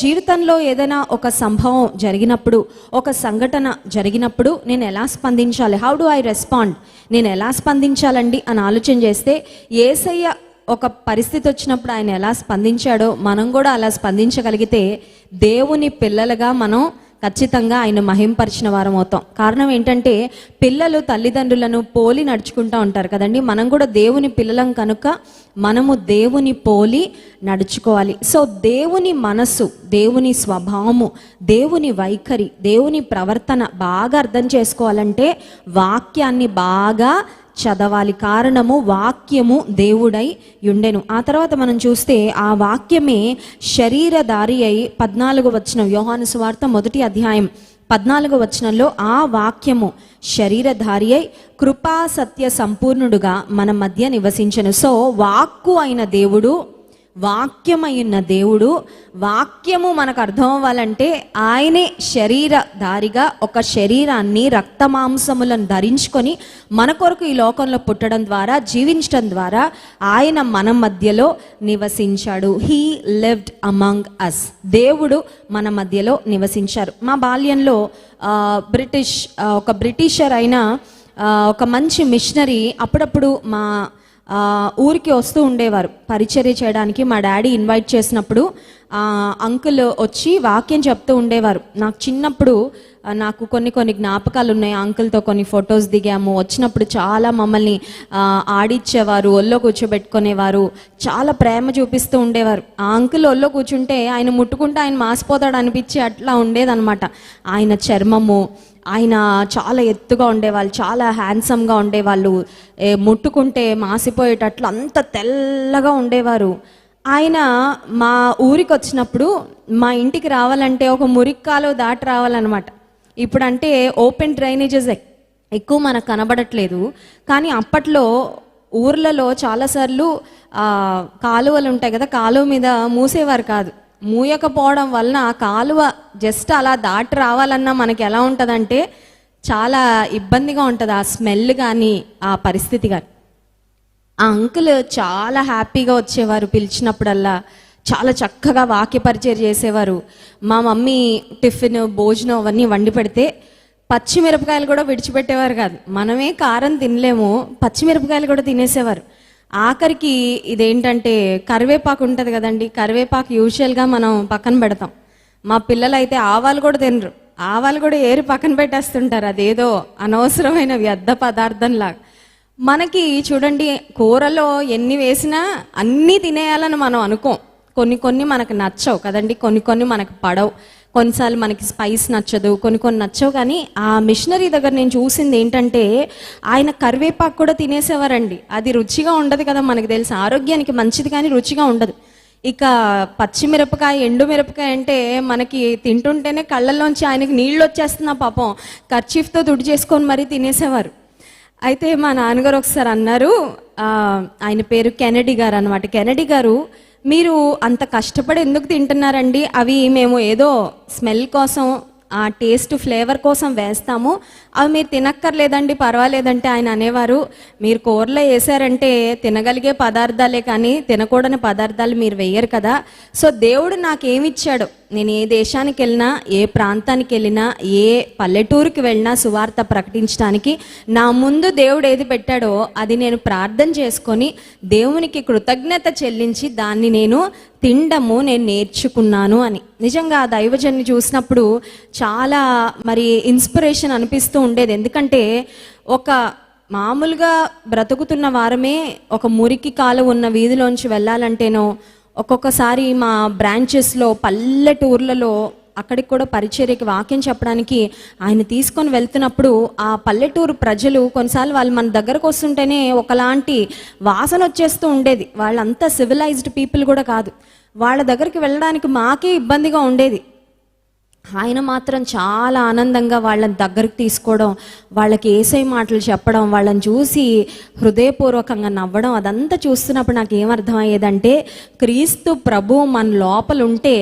జీవితంలో ఏదైనా ఒక సంభవం జరిగినప్పుడు, ఒక సంఘటన జరిగినప్పుడు నేను ఎలా స్పందించాలి, హౌ డు ఐ రెస్పాండ్, నేను ఎలా స్పందించాలండి అని ఆలోచన చేస్తే, యేసయ్య ఒక పరిస్థితి వచ్చినప్పుడు ఆయన ఎలా స్పందించాడో మనం కూడా అలా స్పందించగలిగితే దేవుని పిల్లలుగా మనం ఖచ్చితంగా ఆయన మహింపరిచిన వారం అవుతాం. కారణం ఏంటంటే పిల్లలు తల్లిదండ్రులను పోలి నడుచుకుంటూ ఉంటారు కదండి. మనం కూడా దేవుని పిల్లలం కనుక మనము దేవుని పోలి నడుచుకోవాలి. సో దేవుని మనస్సు, దేవుని స్వభావము, దేవుని వైఖరి, దేవుని ప్రవర్తన బాగా అర్థం చేసుకోవాలంటే వాక్యాన్ని బాగా చదవాలి. కారణము వాక్యము దేవుడై ఉండెను. ఆ తర్వాత మనం చూస్తే ఆ వాక్యమే శరీరధారి అయి 14వ వచనం, యోహాను సువార్త 1వ అధ్యాయం 14వ వచనంలో ఆ వాక్యము శరీరధారి అయి కృపా సత్య సంపూర్ణుడుగా మన మధ్య నివసించెను. సో వాక్కు అయిన దేవుడు, వాక్యమైన దేవుడు, వాక్యము మనకు అర్థం అవ్వాలంటే ఆయనే శరీరధారిగా ఒక శరీరాన్ని రక్తమాంసములను ధరించుకొని మన కొరకు ఈ లోకంలో పుట్టడం ద్వారా, జీవించడం ద్వారా ఆయన మన మధ్యలో నివసించాడు. He lived among us. దేవుడు మన మధ్యలో నివసించారు. మా బాల్యంలో ఒక బ్రిటిషర్ అయిన ఒక మంచి మిషనరీ అప్పుడప్పుడు మా ఊరికి వస్తూ ఉండేవారు పరిచర్య చేయడానికి. మా డాడీ ఇన్వైట్ చేసినప్పుడు అంకుల్ వచ్చి వాక్యం చెప్తూ ఉండేవారు. నాకు చిన్నప్పుడు నాకు కొన్ని జ్ఞాపకాలు ఉన్నాయి. అంకుల్తో కొన్ని ఫొటోస్ దిగాము. వచ్చినప్పుడు చాలా మమ్మల్ని ఆడిచ్చేవారు, ఒళ్ళో కూర్చోబెట్టుకునేవారు, చాలా ప్రేమ చూపిస్తూ ఉండేవారు. ఆ అంకుల్ ఒళ్ళో కూర్చుంటే ఆయన ముట్టుకుంటే ఆయన మాసిపోతాడు అనిపించి అట్లా ఉండేదన్నమాట. ఆయన చర్మము, ఆయన చాలా ఎత్తుగా ఉండేవాళ్ళు, చాలా హ్యాండ్సమ్గా ఉండేవాళ్ళు, ముట్టుకుంటే మాసిపోయేటట్లు అంత తెల్లగా ఉండేవారు. ఆయన మా ఊరికి వచ్చినప్పుడు మా ఇంటికి రావాలంటే ఒక మురిక్కాలో దాటి రావాలన్నమాట. ఇప్పుడంటే ఓపెన్ డ్రైనేజెస్ ఎక్కువ మనకు కనబడట్లేదు, కానీ అప్పట్లో ఊర్లలో చాలాసార్లు కాలువలు ఉంటాయి కదా, కాలువ మీద మూసేవారు కాదు. మూయకపోవడం వలన కాలువ జస్ట్ అలా దాటి రావాలన్నా మనకి ఎలా ఉంటుందంటే చాలా ఇబ్బందిగా ఉంటుంది. ఆ స్మెల్ కానీ ఆ పరిస్థితి కానీ. ఆ అంకుల్ చాలా హ్యాపీగా వచ్చేవారు, పిలిచినప్పుడల్లా చాలా చక్కగా వాక్య పరిచయం చేసేవారు. మా మమ్మీ టిఫిన్, భోజనం అవన్నీ వండి పెడితే పచ్చిమిరపకాయలు కూడా విడిచిపెట్టేవారు కాదు. మనమే కారం తినలేము, పచ్చిమిరపకాయలు కూడా తినేసేవారు. ఆఖరికి ఇదేంటంటే కరివేపాకు ఉంటుంది కదండి, కరివేపాకు యూజువల్గా మనం పక్కన పెడతాం. మా పిల్లలు అయితే ఆవాలు కూడా తినరు, ఆవాలు కూడా ఏరి పక్కన పెట్టేస్తుంటారు. అదేదో అనవసరమైన వ్యర్థ పదార్థంలాగా. మనకి చూడండి, కూరలో ఎన్ని వేసినా అన్నీ తినేయాలని మనం అనుకోం. కొన్ని మనకు నచ్చవు కదండి, కొన్ని మనకు పడవు. కొన్నిసార్లు మనకి స్పైస్ నచ్చదు, కొన్ని నచ్చవు. కానీ ఆ మిషనరీ దగ్గర నేను చూసింది ఏంటంటే ఆయన కరివేపాకు కూడా తినేసేవారండి. అది రుచిగా ఉండదు కదా, మనకు తెలుసు ఆరోగ్యానికి మంచిది కానీ రుచిగా ఉండదు. ఇక పచ్చిమిరపకాయ, ఎండుమిరపకాయ అంటే మనకి తింటుంటేనే కళ్ళల్లోంచి ఆయనకి నీళ్ళు వచ్చేస్తున్నా పాపం, కర్చీఫ్తో తుడి చేసుకొని మరీ తినేసేవారు. అయితే మా నాన్నగారు ఒకసారి అన్నారు, ఆయన పేరు కెనడీ గారు అనమాట. కెనడీ గారు, మీరు అంత కష్టపడి ఎందుకు తింటున్నారండి? అవి మేము ఏదో స్మెల్ కోసం, ఆ టేస్ట్ ఫ్లేవర్ కోసం వేస్తాము, అవి మీరు తినక్కర్లేదండి, పర్వాలేదంటే ఆయన అనేవారు, మీరు కూరలో వేసారంటే తినగలిగే పదార్థాలే కానీ తినకూడని పదార్థాలు మీరు వేయరు కదా. సో దేవుడు నాకేమిచ్చాడు, నేను ఏ దేశానికి వెళ్ళినా, ఏ ప్రాంతానికి వెళ్ళినా, ఏ పల్లెటూరుకి వెళ్ళినా సువార్త ప్రకటించడానికి నా ముందు దేవుడు ఏది పెట్టాడో అది నేను ప్రార్థన చేసుకొని దేవునికి కృతజ్ఞత చెల్లించి దాన్ని నేను తినడము నేను నేర్చుకున్నాను అని. నిజంగా ఆ దైవజన్ని చూసినప్పుడు చాలా ఇన్స్పిరేషన్ అనిపిస్తూ ఉండేది. ఎందుకంటే ఒక మామూలుగా బ్రతుకుతున్న వారమే ఒక మురికి కాలు ఉన్న వీధిలోంచి వెళ్ళాలంటేనో, ఒక్కొక్కసారి మా బ్రాంచెస్లో పల్లెటూర్లలో అక్కడికి కూడా పరిచర్యకి వాక్యం చెప్పడానికి ఆయన తీసుకొని వెళ్తున్నప్పుడు ఆ పల్లెటూరు ప్రజలు కొన్నిసార్లు వాళ్ళు మన దగ్గరకు వస్తుంటేనే ఒకలాంటి వాసన వచ్చేస్తూ ఉండేది. వాళ్ళంతా సివిలైజ్డ్ పీపుల్ కూడా కాదు. వాళ్ళ దగ్గరికి వెళ్ళడానికి మాకే ఇబ్బందిగా ఉండేది. ఆయన మాత్రం చాలా ఆనందంగా వాళ్ళని దగ్గరికి తీసుకోవడం, వాళ్ళకి యేసయ్య మాటలు చెప్పడం, వాళ్ళని చూసి హృదయపూర్వకంగా నవ్వడం, అదంతా చూస్తున్నప్పుడు నాకు ఏమర్థమయ్యేదంటే క్రీస్తు ప్రభు మన లోపల ఉంటే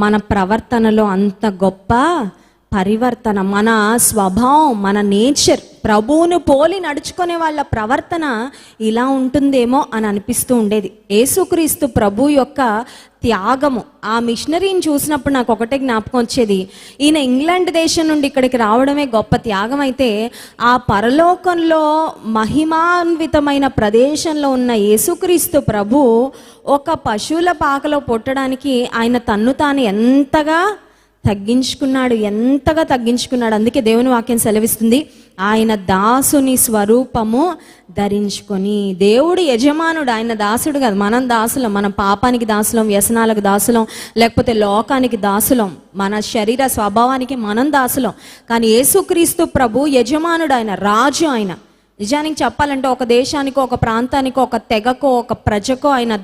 మన ప్రవర్తనలో అంత గొప్ప పరివర్తన, మన స్వభావం, మన నేచర్, ప్రభువును పోలి నడుచుకునే వాళ్ళ ప్రవర్తన ఇలా ఉంటుందేమో అని అనిపిస్తూ ఉండేది. యేసుక్రీస్తు ప్రభు యొక్క త్యాగము, ఆ మిషనరీని చూసినప్పుడు నాకు ఒకటే జ్ఞాపకం వచ్చేది. ఈయన ఇంగ్లాండ్ దేశం నుండి ఇక్కడికి రావడమే గొప్ప త్యాగం అయితే, ఆ పరలోకంలో మహిమాన్వితమైన ప్రదేశంలో ఉన్న యేసుక్రీస్తు ప్రభు ఒక పశువుల పాకలో పుట్టడానికి ఆయన తన్ను తాను ఎంతగా తగ్గించుకున్నాడు. అందుకే దేవుని వాక్యం సెలవిస్తుంది, ఆయన దాసుని స్వరూపము ధరించుకొని. దేవుడు యజమానుడు, ఆయన దాసుడు కాదు. మనం దాసులం, మన పాపానికి దాసులం, వ్యసనాలకు దాసులం, లేకపోతే లోకానికి దాసులం, మన శరీర స్వభావానికి మనం దాసులం. కానీ యేసుక్రీస్తు ప్రభు యజమానుడు, ఆయన రాజు. ఆయన నిజానికి చెప్పాలంటే ఒక దేశానికో, ఒక ప్రాంతానికో, ఒక తెగకో, ఒక ప్రజకో ఆయన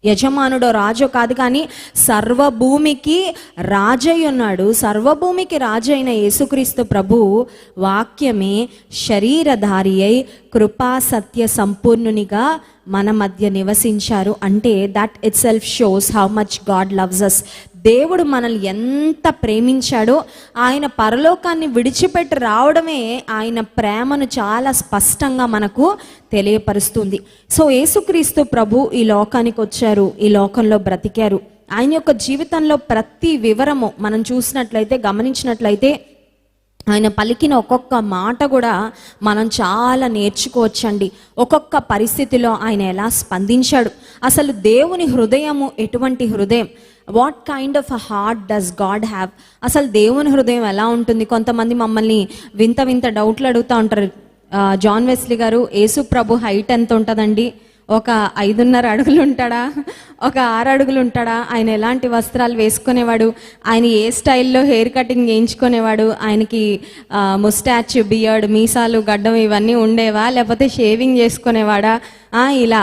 యజమానుడో రాజు కాదు, కానీ సర్వభూమికి రాజై ఉన్నాడు. సర్వభూమికి రాజు అయిన యేసుక్రీస్తు ప్రభు వాక్యమే శరీరధారి అయి కృపా సత్య సంపూర్ణునిగా మన మధ్య నివసించారు. అంటే that itself shows how much God loves us. దేవుడు మనల్ని ఎంత ప్రేమించాడో, ఆయన పరలోకాన్ని విడిచిపెట్టి రావడమే ఆయన ప్రేమను చాలా స్పష్టంగా మనకు తెలియపరుస్తుంది. సో యేసుక్రీస్తు ప్రభు ఈ లోకానికి వచ్చారు, ఈ లోకంలో బ్రతికారు. ఆయన యొక్క జీవితంలో ప్రతి వివరము మనం చూసినట్లయితే, గమనించినట్లయితే, ఆయన పలికిన ఒక్కొక్క మాట కూడా మనం చాలా నేర్చుకోవచ్చండి. ఒక్కొక్క పరిస్థితిలో ఆయన ఎలా స్పందించాడు, అసలు దేవుని హృదయము ఎటువంటి హృదయం, what kind of a heart does God have, అసలు దేవుని హృదయం ఎలా ఉంటుంది. కొంతమంది మమ్మల్ని వింత వింత డౌట్లు అడుగుతూ ఉంటారు. జాన్ వెస్లీ గారు, యేసు ప్రభు హైట్ ఎంత ఉంటుందండి? ఒక 5.5 అడుగులు ఉంటాడా? ఒక 6 అడుగులు ఉంటాడా? ఆయన ఎలాంటి వస్త్రాలు వేసుకునేవాడు? ఆయన ఏ స్టైల్లో హెయిర్ కటింగ్ చేయించుకునేవాడు? ఆయనకి ముస్టాచ్, బియర్డ్, మీసాలు, గడ్డం ఇవన్నీ ఉండేవా, లేకపోతే షేవింగ్ చేసుకునేవాడా? ఇలా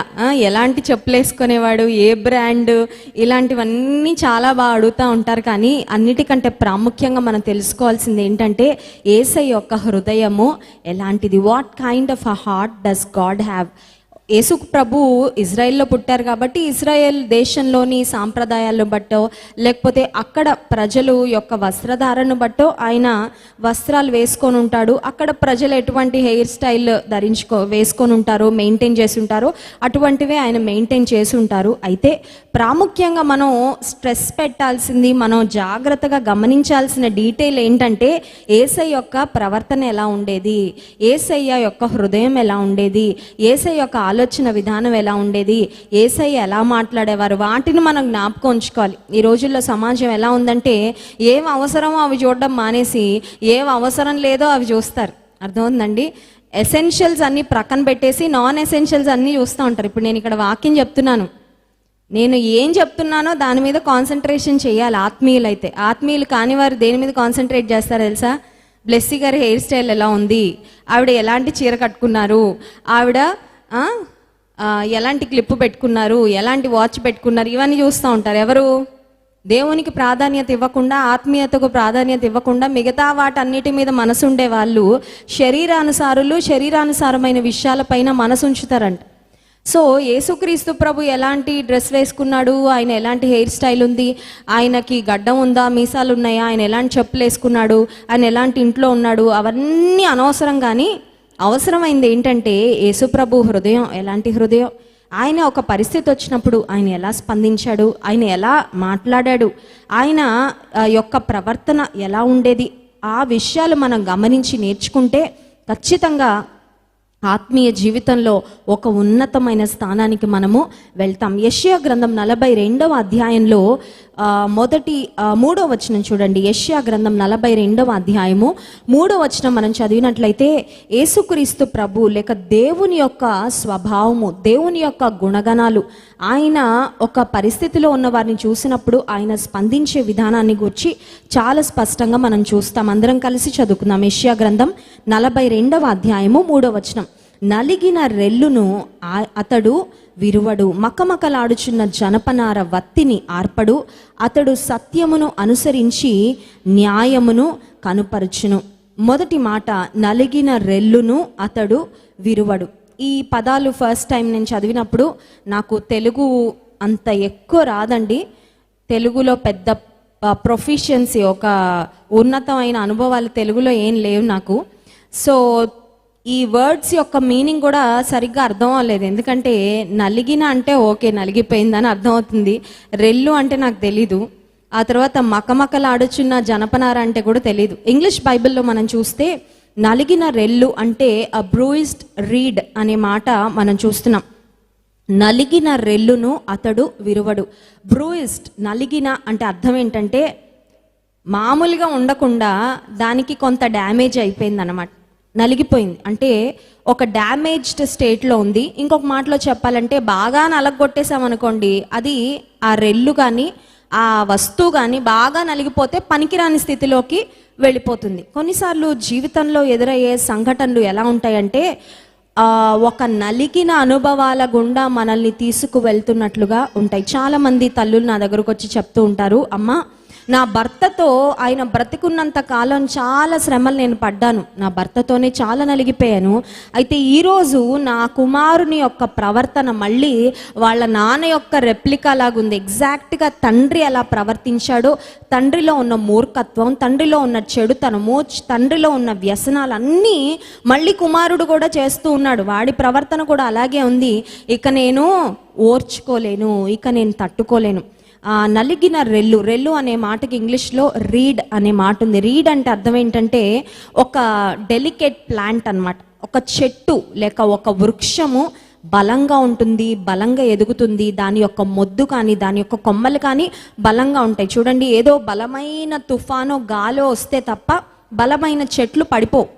ఎలాంటి చెప్పులు వేసుకునేవాడు, ఏ బ్రాండ్, ఇలాంటివన్నీ చాలా బాగా అడుగుతూ ఉంటారు. కానీ అన్నిటికంటే ప్రాముఖ్యంగా మనం తెలుసుకోవాల్సింది ఏంటంటే, యేసయ్య యొక్క హృదయము ఎలాంటిది. What kind of a heart does God have. యేసు ప్రభు ఇజ్రాయెల్లో పుట్టారు కాబట్టి ఇజ్రాయెల్ దేశంలోని సాంప్రదాయాలను బట్టో, లేకపోతే అక్కడ ప్రజలు యొక్క వస్త్రధారణను బట్టో ఆయన వస్త్రాలు వేసుకొని ఉంటాడు. అక్కడ ప్రజలు ఎటువంటి హెయిర్ స్టైల్ వేసుకొని ఉంటారో, మెయింటైన్ చేసి ఉంటారో అటువంటివే ఆయన మెయింటైన్ చేసి ఉంటారు. అయితే ప్రాముఖ్యంగా మనం స్ట్రెస్ పెట్టాల్సింది, మనం జాగ్రత్తగా గమనించాల్సిన డీటెయిల్ ఏంటంటే, యేసయ్య యొక్క ప్రవర్తన ఎలా ఉండేది, యేసయ్య యొక్క హృదయం ఎలా ఉండేది, యేసయ్య యొక్క ఆలోచన విధానం ఎలా ఉండేది, యేసయ్య ఎలా మాట్లాడేవారు, వాటిని మనం జ్ఞాపకం ఉంచుకోవాలి. ఈ రోజుల్లో సమాజం ఎలా ఉందంటే, ఏం అవసరమో అవి చూడడం మానేసి ఏం అవసరం లేదో అవి చూస్తారు. అర్థమవుతుందండి? ఎసెన్షియల్స్ అన్నీ ప్రక్కన పెట్టేసి నాన్ ఎసెన్షియల్స్ అన్నీ చూస్తూ ఉంటారు. ఇప్పుడు నేను ఇక్కడ వాక్యం చెప్తున్నాను, నేను ఏం చెప్తున్నానో దాని మీద కాన్సన్ట్రేషన్ చేయాలి. ఆత్మీయులైతే, ఆత్మీయులు కాని వారు దేని మీద కాన్సన్ట్రేట్ చేస్తారో తెలుసా? బ్లెస్సీ గారి హెయిర్ స్టైల్ ఎలా ఉంది, ఆవిడ ఎలాంటి చీర కట్టుకున్నారు, ఆవిడ ఎలాంటి క్లిప్ పెట్టుకున్నారు, ఎలాంటి వాచ్ పెట్టుకున్నారు, ఇవన్నీ చూస్తూ ఉంటారు. ఎవరు? దేవునికి ప్రాధాన్యత ఇవ్వకుండా, ఆత్మీయతకు ప్రాధాన్యత ఇవ్వకుండా మిగతా వాటన్నిటి మీద మనసు ఉండే వాళ్ళు శరీరానుసారులు, శరీరానుసారమైన విషయాలపైన మనసు ఉంచుతారంట. సో యేసుక్రీస్తు ప్రభు ఎలాంటి డ్రెస్ వేసుకున్నాడు, ఆయన ఎలాంటి హెయిర్ స్టైల్ ఉంది, ఆయనకి గడ్డం ఉందా, మీసాలు ఉన్నాయా, ఆయన ఎలాంటి చెప్పులు వేసుకున్నాడు, ఆయన ఎలాంటి ఇంట్లో ఉన్నాడు, అవన్నీ అనవసరం. కానీ అవసరమైంది ఏంటంటే, యేసుప్రభు హృదయం ఎలాంటి హృదయం, ఆయన ఒక పరిస్థితి వచ్చినప్పుడు ఆయన ఎలా స్పందించాడు, ఆయన ఎలా మాట్లాడాడు, ఆయన యొక్క ప్రవర్తన ఎలా ఉండేది, ఆ విషయాలు మనం గమనించి నేర్చుకుంటే ఖచ్చితంగా ఆత్మీయ జీవితంలో ఒక ఉన్నతమైన స్థానానికి మనము వెళ్తాం. యెషయా గ్రంథం 42వ అధ్యాయంలో 3వ వచనం చూడండి. యెషయా గ్రంథం 42వ అధ్యాయము 3వ వచనం మనం చదివినట్లయితే, యేసుక్రీస్తు ప్రభు లేక దేవుని యొక్క స్వభావము, దేవుని యొక్క గుణగణాలు, ఆయన ఒక పరిస్థితిలో ఉన్న వారిని చూసినప్పుడు ఆయన స్పందించే విధానాన్ని గురించి చాలా స్పష్టంగా మనం చూస్తాం. అందరం కలిసి చదువుకుందాం. యెషయా గ్రంథం 42వ అధ్యాయము 3వ వచనం. నలిగిన రెల్లును అతడు విరువడు, మకమకలాడుచున్న జనపనార వత్తిని ఆర్పడు, అతడు సత్యమును అనుసరించి న్యాయమును కనుపరుచును. మొదటి మాట, నలిగిన రెల్లును అతడు విరువడు. ఈ పదాలు ఫస్ట్ టైం నేను చదివినప్పుడు నాకు తెలుగు అంత ఎక్కువ రాదండి. తెలుగులో పెద్ద ప్రొఫిషియన్సీ, ఒక ఉన్నతమైన అనుభవాలు తెలుగులో ఏం లేవు నాకు. సో ఈ వర్డ్స్ యొక్క మీనింగ్ కూడా సరిగ్గా అర్థం అవ్వలేదు. ఎందుకంటే నలిగిన అంటే ఓకే, నలిగిపోయిందని అర్థం అవుతుంది. రెల్లు అంటే నాకు తెలీదు. ఆ తర్వాత మకమకలాడుచున్న జనపనార అంటే కూడా తెలీదు. ఇంగ్లీష్ బైబిల్లో మనం చూస్తే నలిగిన రెల్లు అంటే అ బ్రూయిస్డ్ రీడ్ అనే మాట మనం చూస్తున్నాం. నలిగిన రెల్లును అతడు విరువడు. బ్రూయిస్డ్, నలిగిన అంటే అర్థం ఏంటంటే మామూలుగా ఉండకుండా దానికి కొంత డ్యామేజ్ అయిపోయింది అన్నమాట. నలిగిపోయింది అంటే ఒక డ్యామేజ్డ్ స్టేట్లో ఉంది. ఇంకొక మాటలో చెప్పాలంటే బాగా నలగొట్టేసామనుకోండి, అది ఆ రెల్లు కానీ ఆ వస్తువు కానీ బాగా నలిగిపోతే పనికిరాని స్థితిలోకి వెళ్ళిపోతుంది. కొన్నిసార్లు జీవితంలో ఎదురయ్యే సంఘటనలు ఎలా ఉంటాయంటే ఒక నలిగిన అనుభవాల గుండా మనల్ని తీసుకువెళ్తున్నట్లుగా ఉంటాయి. చాలామంది తల్లులు నా దగ్గరకు వచ్చి చెప్తూ ఉంటారు, అమ్మ నా భర్తతో ఆయన బ్రతికున్నంత కాలం చాలా శ్రమలు నేను పడ్డాను, నా భర్తతోనే చాలా నలిగిపోయాను. అయితే ఈరోజు నా కుమారుని యొక్క ప్రవర్తన మళ్ళీ వాళ్ళ నాన్న యొక్క రెప్లికా లాగుంది. ఎగ్జాక్ట్గా తండ్రి ఎలా ప్రవర్తించాడో, తండ్రిలో ఉన్న మూర్ఖత్వం, తండ్రిలో ఉన్న చెడుతనము, తండ్రిలో ఉన్న వ్యసనాలన్నీ మళ్ళీ కుమారుడు కూడా చేస్తూ ఉన్నాడు. వాడి ప్రవర్తన కూడా అలాగే ఉంది. ఇక నేను ఓర్చుకోలేను, ఇక నేను తట్టుకోలేను. నలిగిన రెల్లు, రెల్లు అనే మాటకి ఇంగ్లీష్లో రీడ్ అనే మాట ఉంది. రీడ్ అంటే అర్థం ఏంటంటే ఒక డెలికేట్ ప్లాంట్ అన్నమాట. ఒక చెట్టు లేక ఒక వృక్షము బలంగా ఉంటుంది, బలంగా ఎదుగుతుంది. దాని యొక్క మొద్దు కానీ దాని యొక్క కొమ్మలు కానీ బలంగా ఉంటాయి. చూడండి, ఏదో బలమైన తుఫానో గాలో వస్తే తప్ప బలమైన చెట్లు పడిపోవు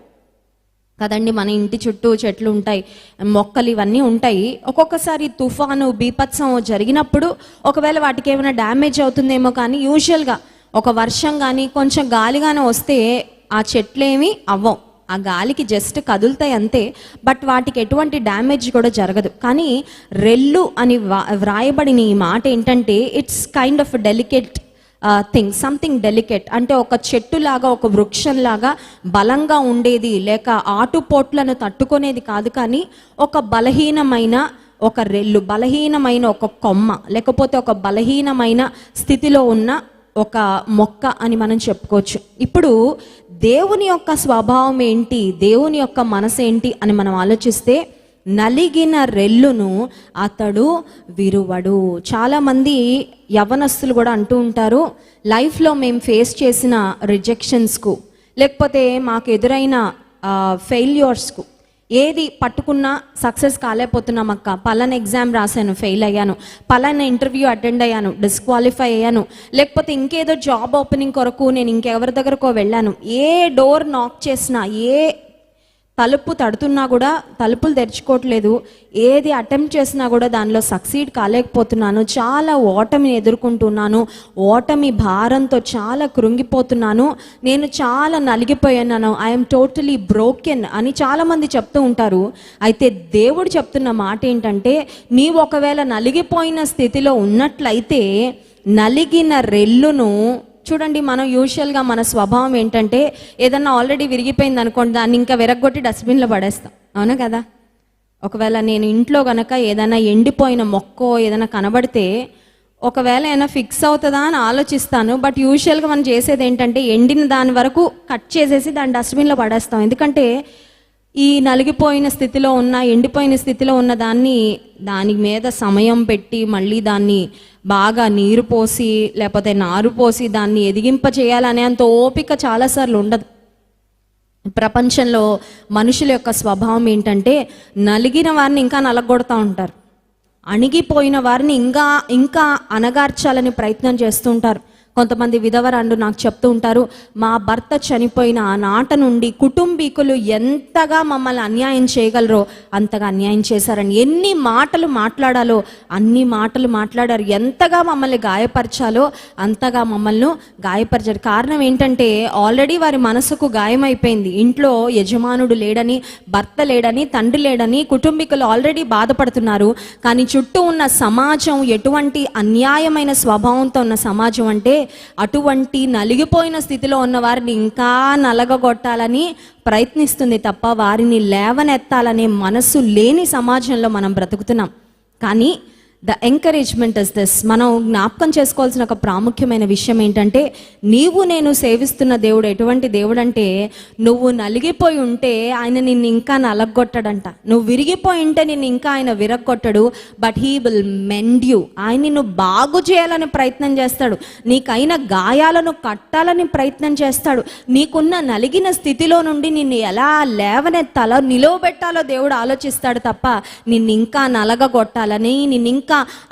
కదండి. మన ఇంటి చుట్టూ చెట్లు ఉంటాయి, మొక్కలు ఇవన్నీ ఉంటాయి. ఒక్కొక్కసారి తుఫాను బీభత్సం జరిగినప్పుడు ఒకవేళ వాటికి ఏమైనా డ్యామేజ్ అవుతుందేమో, కానీ యూజువల్గా ఒక వర్షం కానీ కొంచెం గాలిగానే వస్తే ఆ చెట్లేమీ అవ్వవు. ఆ గాలికి జస్ట్ కదులుతాయి అంతే, బట్ వాటికి ఎటువంటి డ్యామేజ్ కూడా జరగదు. కానీ రెల్లు అని వ్రాయబడిన ఈ మాట ఏంటంటే it's kind of delicate thing, something delicate. అంటే ఒక చెట్టులాగా, ఒక వృక్షంలాగా బలంగా ఉండేది, లేక ఆటుపోట్లను తట్టుకునేది కాదు, కానీ ఒక బలహీనమైన ఒక రెల్లు, బలహీనమైన ఒక కొమ్మ, లేకపోతే ఒక బలహీనమైన స్థితిలో ఉన్న ఒక మొక్క అని మనం చెప్పుకోవచ్చు. ఇప్పుడు దేవుని యొక్క స్వభావం ఏంటి, దేవుని యొక్క మనసు ఏంటి అని మనం ఆలోచిస్తే నలిగిన రెల్లును అతడు విరువడు. చాలామంది యవనస్తులు కూడా అంటూ ఉంటారు, లైఫ్లో మేము ఫేస్ చేసిన రిజెక్షన్స్కు, లేకపోతే మాకు ఎదురైన ఫెయిల్యూర్స్కు ఏది పట్టుకున్నా సక్సెస్ కాలేకపోతున్నాం అక్క, పలానా ఎగ్జామ్ రాశాను ఫెయిల్ అయ్యాను, పలానా ఇంటర్వ్యూ అటెండ్ అయ్యాను డిస్క్వాలిఫై అయ్యాను, లేకపోతే ఇంకేదో జాబ్ ఓపెనింగ్ కొరకు నేను ఇంకెవరి దగ్గరకో వెళ్ళాను, ఏ డోర్ నాక్ చేసినా, ఏ తలుపు తడుతున్నా కూడా తలుపులు తెరుచుకోవట్లేదు, ఏది అటెంప్ట్ చేసినా కూడా దానిలో సక్సీడ్ కాలేకపోతున్నాను, చాలా ఓటమిని ఎదుర్కొంటున్నాను, ఓటమి భారంతో చాలా కృంగిపోతున్నాను, నేను చాలా నలిగిపోయాను, ఐఎమ్ టోటలీ బ్రోకెన్ అని చాలామంది చెప్తూ ఉంటారు. అయితే దేవుడు చెప్తున్న మాట ఏంటంటే, నీవు ఒకవేళ నలిగిపోయిన స్థితిలో ఉన్నట్లయితే నలిగిన రెల్లును చూడండి. మనం యూజువల్గా మన స్వభావం ఏంటంటే ఏదన్నా ఆల్రెడీ విరిగిపోయింది అనుకోండి, దాన్ని ఇంకా విరగొట్టి డస్ట్బిన్లో పడేస్తాం, అవునా కదా. ఒకవేళ నేను ఇంట్లో కనుక ఏదైనా ఎండిపోయిన మొక్కో ఏదైనా కనబడితే ఒకవేళ ఏమైనా ఫిక్స్ అవుతుందా అని ఆలోచిస్తాను. బట్ యూజువల్గా మనం చేసేది ఏంటంటే ఎండిన దాని వరకు కట్ చేసేసి దాన్ని డస్ట్బిన్లో పడేస్తాం. ఎందుకంటే ఈ నలిగిపోయిన స్థితిలో ఉన్న, ఎండిపోయిన స్థితిలో ఉన్న దాని మీద సమయం పెట్టి మళ్ళీ దాన్ని బాగా నీరు పోసి లేకపోతే నారు పోసి దాన్ని ఎదిగింప చేయాలనే అంత ఓపిక చాలాసార్లు ఉండదు. ప్రపంచంలో మనుషుల యొక్క స్వభావం ఏంటంటే నలిగిన వారిని ఇంకా నలగొడతా ఉంటారు, అణిగిపోయిన వారిని ఇంకా అనగార్చాలని ప్రయత్నం చేస్తూ ఉంటారు. కొంతమంది విధవరాండు నాకు చెప్తూ ఉంటారు, మా భర్త చనిపోయిన ఆనాట నుండి కుటుంబీకులు ఎంతగా మమ్మల్ని అన్యాయం చేయగలరో అంతగా అన్యాయం చేశారని. ఎన్ని మాటలు మాట్లాడాలో అన్ని మాటలు మాట్లాడారు, ఎంతగా మమ్మల్ని గాయపరచాలో అంతగా మమ్మల్ని గాయపరిచారు. కారణం ఏంటంటే ఆల్రెడీ వారి మనసుకు గాయమైపోయింది. ఇంట్లో యజమానుడు లేడని, భర్త లేడని, తండ్రి లేడని కుటుంబీకులు ఆల్రెడీ బాధపడుతున్నారు. కానీ చుట్టూ ఉన్న సమాజం ఎటువంటి అన్యాయమైన స్వభావంతో ఉన్న సమాజం అంటే అటువంటి నలిగిపోయిన స్థితిలో ఉన్న వారిని ఇంకా నలగగొట్టాలని ప్రయత్నిస్తుంది తప్ప వారిని లేవనెత్తాలనే మనసు లేని సమాజంలో మనం బ్రతుకుతున్నాం. కానీ ద ఎంకరేజ్మెంట్ ఇస్ దిస్. మనం జ్ఞాపకం చేసుకోవాల్సిన ఒక ప్రాముఖ్యమైన విషయం ఏంటంటే, నీవు నేను సేవిస్తున్న దేవుడు ఎటువంటి దేవుడు అంటే, నువ్వు నలిగిపోయి ఉంటే ఆయన నిన్ను ఇంకా నలగొట్టడంట. నువ్వు విరిగిపోయి ఉంటే నిన్ను ఇంకా ఆయన విరగొట్టడు, but he will mend you. ఆయన నిన్ను బాగు చేయాలని ప్రయత్నం చేస్తాడు, నీకైన గాయాలను కట్టాలని ప్రయత్నం చేస్తాడు. నీకున్న నలిగిన స్థితిలో నుండి నిన్ను ఎలా లేవనెత్తాలో నిలవబెట్టాలో దేవుడు ఆలోచిస్తాడు తప్ప నిన్ను ఇంకా నలగగొట్టాలని, నిన్ను ఇంకా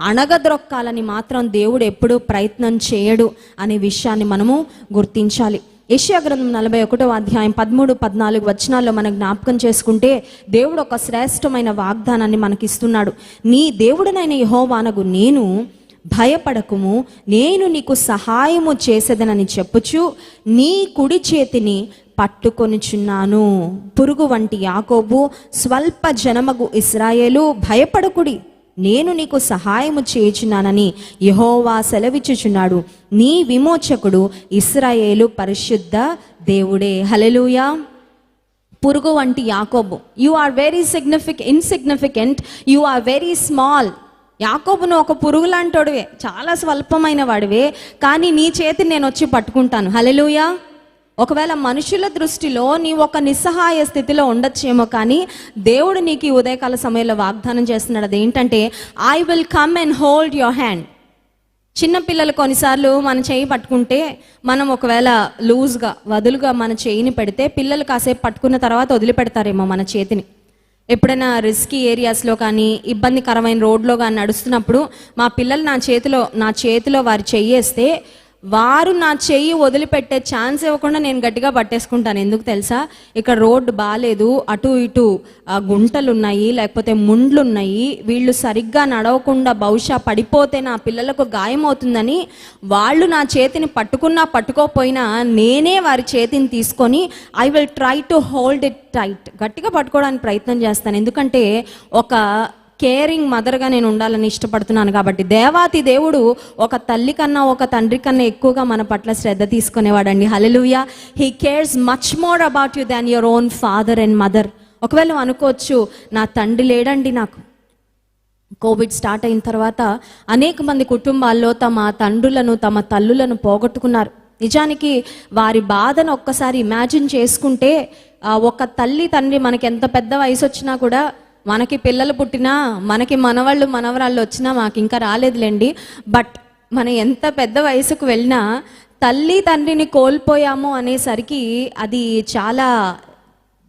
అణగద్రొక్కాలని మాత్రం దేవుడు ఎప్పుడూ ప్రయత్నం చేయడు అనే విషయాన్ని మనము గుర్తించాలి. యెషయా గ్రంథం 41వ అధ్యాయం 13-14 వచనాల్లో మనం జ్ఞాపకం చేసుకుంటే, దేవుడు ఒక శ్రేష్టమైన వాగ్దానాన్ని మనకిస్తున్నాడు. నీ దేవుడనైన యెహోవానగు నేను, భయపడకుము, నేను నీకు సహాయము చేసేదనని చెప్పుచు నీ కుడి చేతిని పట్టుకొనిచున్నాను. పురుగు వంటి యాకోబు, స్వల్ప జనమగు ఇశ్రాయేలు, భయపడకుడి, నేను నీకు సహాయము చేయుచున్నానని యెహోవా సెలవిచ్చుచున్నాడు. నీ విమోచకుడు ఇశ్రాయేలు పరిశుద్ధ దేవుడే. హల్లెలూయా. పురుగు వంటి యాకోబు, you are very insignificant, you are very small. యాకోబును ఒక పురుగు లాంటోడివే, చాలా స్వల్పమైన వాడివే, కానీ నీ చేతిని నేను వచ్చి పట్టుకుంటాను. హల్లెలూయా. ఒకవేళ మనుషుల దృష్టిలో నీవు ఒక నిస్సహాయ స్థితిలో ఉండొచ్చేమో, కానీ దేవుడు నీకు ఈ ఉదయకాల సమయంలో వాగ్దానం చేస్తున్నాడు. అదేంటంటే, I will come and hold your hand. చిన్నపిల్లలు కొన్నిసార్లు మన చేయి పట్టుకుంటే, మనం ఒకవేళ లూజ్గా వదులుగా మన చేయిని పెడితే, పిల్లలు కాసేపు పట్టుకున్న తర్వాత వదిలిపెడతారేమో మన చేతిని. ఎప్పుడైనా రిస్కీ ఏరియాస్లో కానీ, ఇబ్బందికరమైన రోడ్లో కానీ నడుస్తున్నప్పుడు మా పిల్లలు నా చేతిలో వారి చెయ్యేస్తే, వారు నా చెయ్యి వదిలిపెట్టే ఛాన్స్ ఇవ్వకుండా నేను గట్టిగా పట్టేసుకుంటాను. ఎందుకు తెలుసా? ఇక్కడ రోడ్డు బాగాలేదు, అటు ఇటు గుంటలు ఉన్నాయి, లేకపోతే ముండ్లు ఉన్నాయి, వీళ్ళు సరిగ్గా నడవకుండా బహుశా పడిపోతే నా పిల్లలకు గాయం అవుతుందని వాళ్ళు నా చేతిని పట్టుకున్నా పట్టుకోపోయినా నేనే వారి చేతిని తీసుకొని I will try to hold it tight, గట్టిగా పట్టుకోవడానికి ప్రయత్నం చేస్తాను. ఎందుకంటే ఒక కేరింగ్ మదర్గా నేను ఉండాలని ఇష్టపడుతున్నాను కాబట్టి. దేవాతి దేవుడు ఒక తల్లి కన్నా ఒక తండ్రి కన్నా ఎక్కువగా మన పట్ల శ్రద్ధ తీసుకునేవాడండి. Hallelujah. He cares much more about you than your own father and mother. ఒకవేళ నువ్వు అనుకోవచ్చు, నా తండ్రి లేడండి నాకు. కోవిడ్ స్టార్ట్ అయిన తర్వాత అనేక మంది కుటుంబాల్లో తమ తండ్రులను తమ తల్లులను పోగొట్టుకున్నారు. నిజానికి వారి బాధను ఒక్కసారి ఇమాజిన్ చేసుకుంటే, ఒక తల్లి తండ్రి మనకి ఎంత పెద్ద వయసు వచ్చినా కూడా, మనకి పిల్లలు పుట్టినా, మనకి మనవరాళ్ళు వచ్చినా మాకు ఇంకా రాలేదులేండి, బట్ మనం ఎంత పెద్ద వయసుకు వెళ్ళినా తల్లి తండ్రిని కోల్పోయాము అనేసరికి అది చాలా,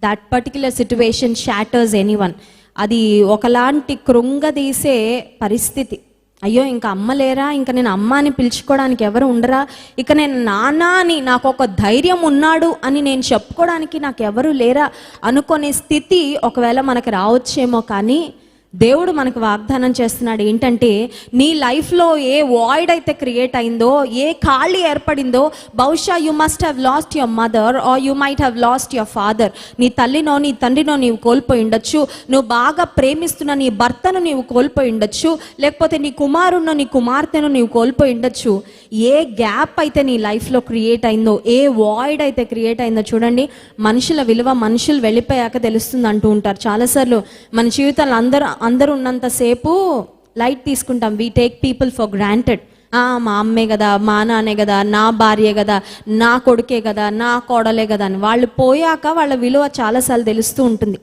దట్ పర్టిక్యులర్ సిచ్యువేషన్ షాటర్స్ ఎనీవన్. అది ఒకలాంటి కృంగదీసే పరిస్థితి. అయ్యో, ఇంకా అమ్మ లేరా, ఇంకా నేను అమ్మ అని పిలుచుకోవడానికి ఎవరు ఉండరా, ఇక నేను నాన్న అని నాకు ఒక ధైర్యం ఉన్నాడు అని నేను చెప్పుకోవడానికి నాకు ఎవరు లేరా అనుకునే స్థితి ఒకవేళ మనకు రావచ్చేమో, కానీ దేవుడు మనకు వాగ్దానం చేస్తున్నాడు ఏంటంటే, నీ లైఫ్లో ఏ వాయిడ్ అయితే క్రియేట్ అయిందో, ఏ ఖాళీ ఏర్పడిందో, బహుశా you must have lost your mother are you might have lost your father. నీ తల్లినో నీ తండ్రినో నీవు కోల్పోయి ఉండొచ్చు, నువ్వు బాగా ప్రేమిస్తున్న నీ భర్తను నీవు కోల్పోయి ఉండొచ్చు, లేకపోతే నీ కుమారుణ్ణో నీ కుమార్తెను నీవు కోల్పోయి ఉండొచ్చు. ఏ గ్యాప్ అయితే నీ లైఫ్లో క్రియేట్ అయిందో, ఏ వాయిడ్ అయితే క్రియేట్ అయిందో చూడండి. మనుషుల విలువ మనుషులు వెళ్ళిపోయాక తెలుస్తుంది అంటూ ఉంటారు. చాలాసార్లు మన జీవితాల్లో అందరూ ఉన్నంతసేపు లైట్ తీసుకుంటాం. We take people for granted. మా అమ్మే కదా, మా నాన్నే కదా, నా భార్యే కదా, నా కొడుకే కదా, నా కోడలే కదా అని. వాళ్ళు పోయాక వాళ్ళ విలువ చాలాసార్లు తెలుస్తూ ఉంటుంది.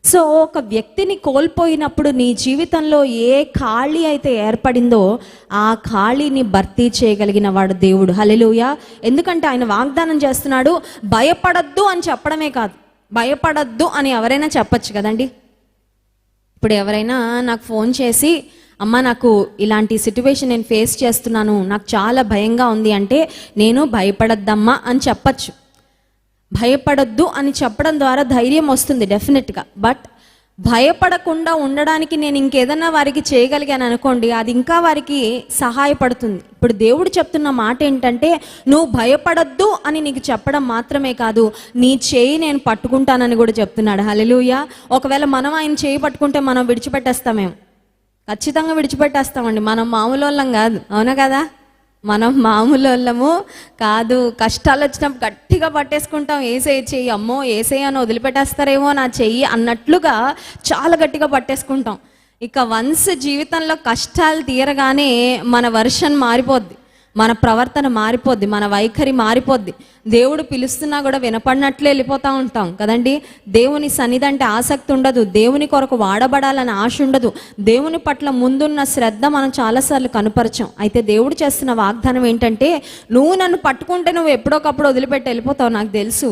సో ఒక వ్యక్తిని కోల్పోయినప్పుడు నీ జీవితంలో ఏ ఖాళీ అయితే ఏర్పడిందో ఆ ఖాళీని భర్తీ చేయగలిగిన వాడు దేవుడు. హల్లెలూయా. ఎందుకంటే ఆయన వాగ్దానం చేస్తున్నాడు, భయపడద్దు అని చెప్పడమే కాదు, భయపడద్దు అని ఎవరైనా చెప్పచ్చు కదండి. ఇప్పుడు ఎవరైనా నాకు ఫోన్ చేసి, అమ్మ నాకు ఇలాంటి సిచ్యువేషన్ నేను ఫేస్ చేస్తున్నాను, నాకు చాలా భయంగా ఉంది అంటే, నేను భయపడద్దమ్మా అని చెప్పచ్చు. భయపడద్దు అని చెప్పడం ద్వారా ధైర్యం వస్తుంది డెఫినెట్గా. బట్ భయపడకుండా ఉండడానికి నేను ఇంకేదన్నా వారికి చేయగలిగాను అనుకోండి, అది ఇంకా వారికి సహాయపడుతుంది. ఇప్పుడు దేవుడు చెప్తున్న మాట ఏంటంటే, నువ్వు భయపడద్దు అని నీకు చెప్పడం మాత్రమే కాదు, నీ చేయి నేను పట్టుకుంటానని కూడా చెప్తున్నాడు. హల్లెలూయా. ఒకవేళ మనం ఆయన చేయి పట్టుకుంటే మనం విడిచిపెట్టేస్తామేమో, ఖచ్చితంగా విడిచిపెట్టేస్తామండి. మనం మామూలు వాళ్ళం కాదు, అవునా కదా? మనం మామూలు వాళ్ళము కాదు. కష్టాలు వచ్చినప్పుడు గట్టిగా పట్టేసుకుంటాం, ఏసే చెయ్యి, అమ్మో ఏసే అని వదిలిపెట్టేస్తారేమో నా చెయ్యి అన్నట్లుగా చాలా గట్టిగా పట్టేసుకుంటాం. ఇక వన్స్ జీవితంలో కష్టాలు తీరగానే మన వర్షన్ మారిపోద్ది, మన ప్రవర్తన మారిపోద్ది, మన వైఖరి మారిపోద్ది. దేవుడు పిలుస్తున్నా కూడా వినపడినట్లే వెళ్ళిపోతూ ఉంటాం కదండి. దేవుని సన్నిధి అంటే ఆసక్తి ఉండదు, దేవుని కొరకు వాడబడాలని ఆశ ఉండదు, దేవుని పట్ల ముందున్న శ్రద్ధ మనం చాలాసార్లు కనుపరచాం. అయితే దేవుడు చేస్తున్న వాగ్దానం ఏంటంటే, నువ్వు నన్ను పట్టుకుంటే నువ్వు ఎప్పుడోకప్పుడు వదిలిపెట్టి వెళ్ళిపోతావు నాకు తెలుసు.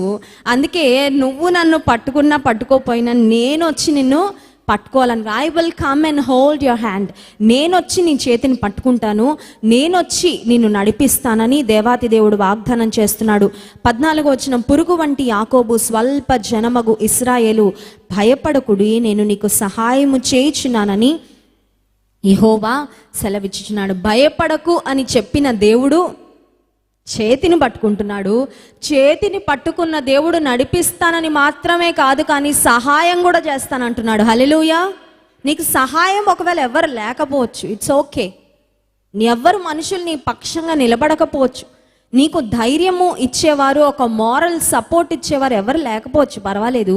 అందుకే నువ్వు నన్ను పట్టుకున్నా పట్టుకోపోయినా నేను వచ్చి నిన్ను పట్టుకోవాలని, I will come and hold your hand, నేను వచ్చి నీ చేతిని పట్టుకుంటాను, నేను వచ్చి నిన్ను నడిపిస్తానని దేవాతి దేవుడు వాగ్దానం చేస్తున్నాడు. 14వ వచనం, పురుగు వంటి యాకోబు, స్వల్ప జనమగు ఇశ్రాయేలు, భయపడకుడి, నేను నీకు సహాయము చేయుచున్నానని యెహోవా సెలవిచ్చుచున్నాడు. భయపడకు అని చెప్పిన దేవుడు చేతిని పట్టుకుంటున్నాడు. చేతిని పట్టుకున్న దేవుడు నడిపిస్తానని మాత్రమే కాదు, కానీ సహాయం కూడా చేస్తానంటున్నాడు. హల్లెలూయా. నీకు సహాయం ఒకవేళ ఎవరు లేకపోవచ్చు, ఇట్స్ ఓకే. ఎవ్వరు మనుషులు నీ పక్షంగా నిలబడకపోవచ్చు, నీకు ధైర్యము ఇచ్చేవారు, ఒక మారల్ సపోర్ట్ ఇచ్చేవారు ఎవరు లేకపోవచ్చు, పర్వాలేదు.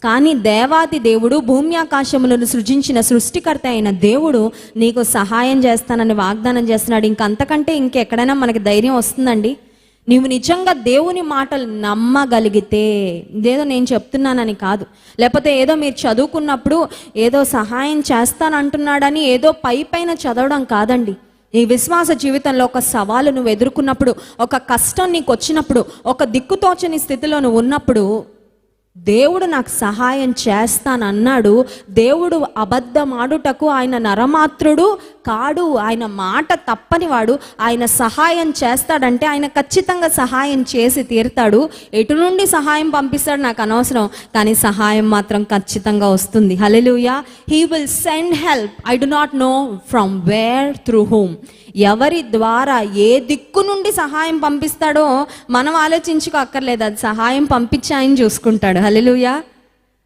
కానీ దేవాది దేవుడు, భూమి ఆకాశములను సృజించిన సృష్టికర్త అయిన దేవుడు నీకు సహాయం చేస్తానని వాగ్దానం చేస్తున్నాడు. ఇంకంతకంటే ఇంకెక్కడైనా మనకి ధైర్యం వస్తుందండి? నీవు నిజంగా దేవుని మాటలు నమ్మగలిగితే, ఇదేదో నేను చెప్తున్నానని కాదు, లేకపోతే ఏదో మీరు చదువుకున్నప్పుడు ఏదో సహాయం చేస్తానంటున్నాడని ఏదో పైన చదవడం కాదండి. నీ విశ్వాస జీవితంలో ఒక సవాలు నువ్వు ఎదుర్కొన్నప్పుడు, ఒక కష్టం నీకు వచ్చినప్పుడు, ఒక దిక్కుతోచని స్థితిలో నువ్వు ఉన్నప్పుడు, దేవుడు నాకు సహాయం చేస్తానన్నాడు. దేవుడు అబద్ధమాడుటకు ఆయన నరమాత్రుడు కాడు, ఆయన మాట తప్పనివాడు. ఆయన సహాయం చేస్తాడంటే ఆయన ఖచ్చితంగా సహాయం చేసి తీరుతాడు. ఎటు నుండి సహాయం పంపిస్తాడు నాకు అనవసరం, కానీ సహాయం మాత్రం ఖచ్చితంగా వస్తుంది. Hallelujah. He will send help, I do not know from where, through whom. ఎవరి ద్వారా ఏ దిక్కు నుండి సహాయం పంపిస్తాడో మనం ఆలోచించుకో అక్కర్లేదు, అది సహాయం పంపించి ఆయన చూసుకుంటాడు. హల్లెలూయా.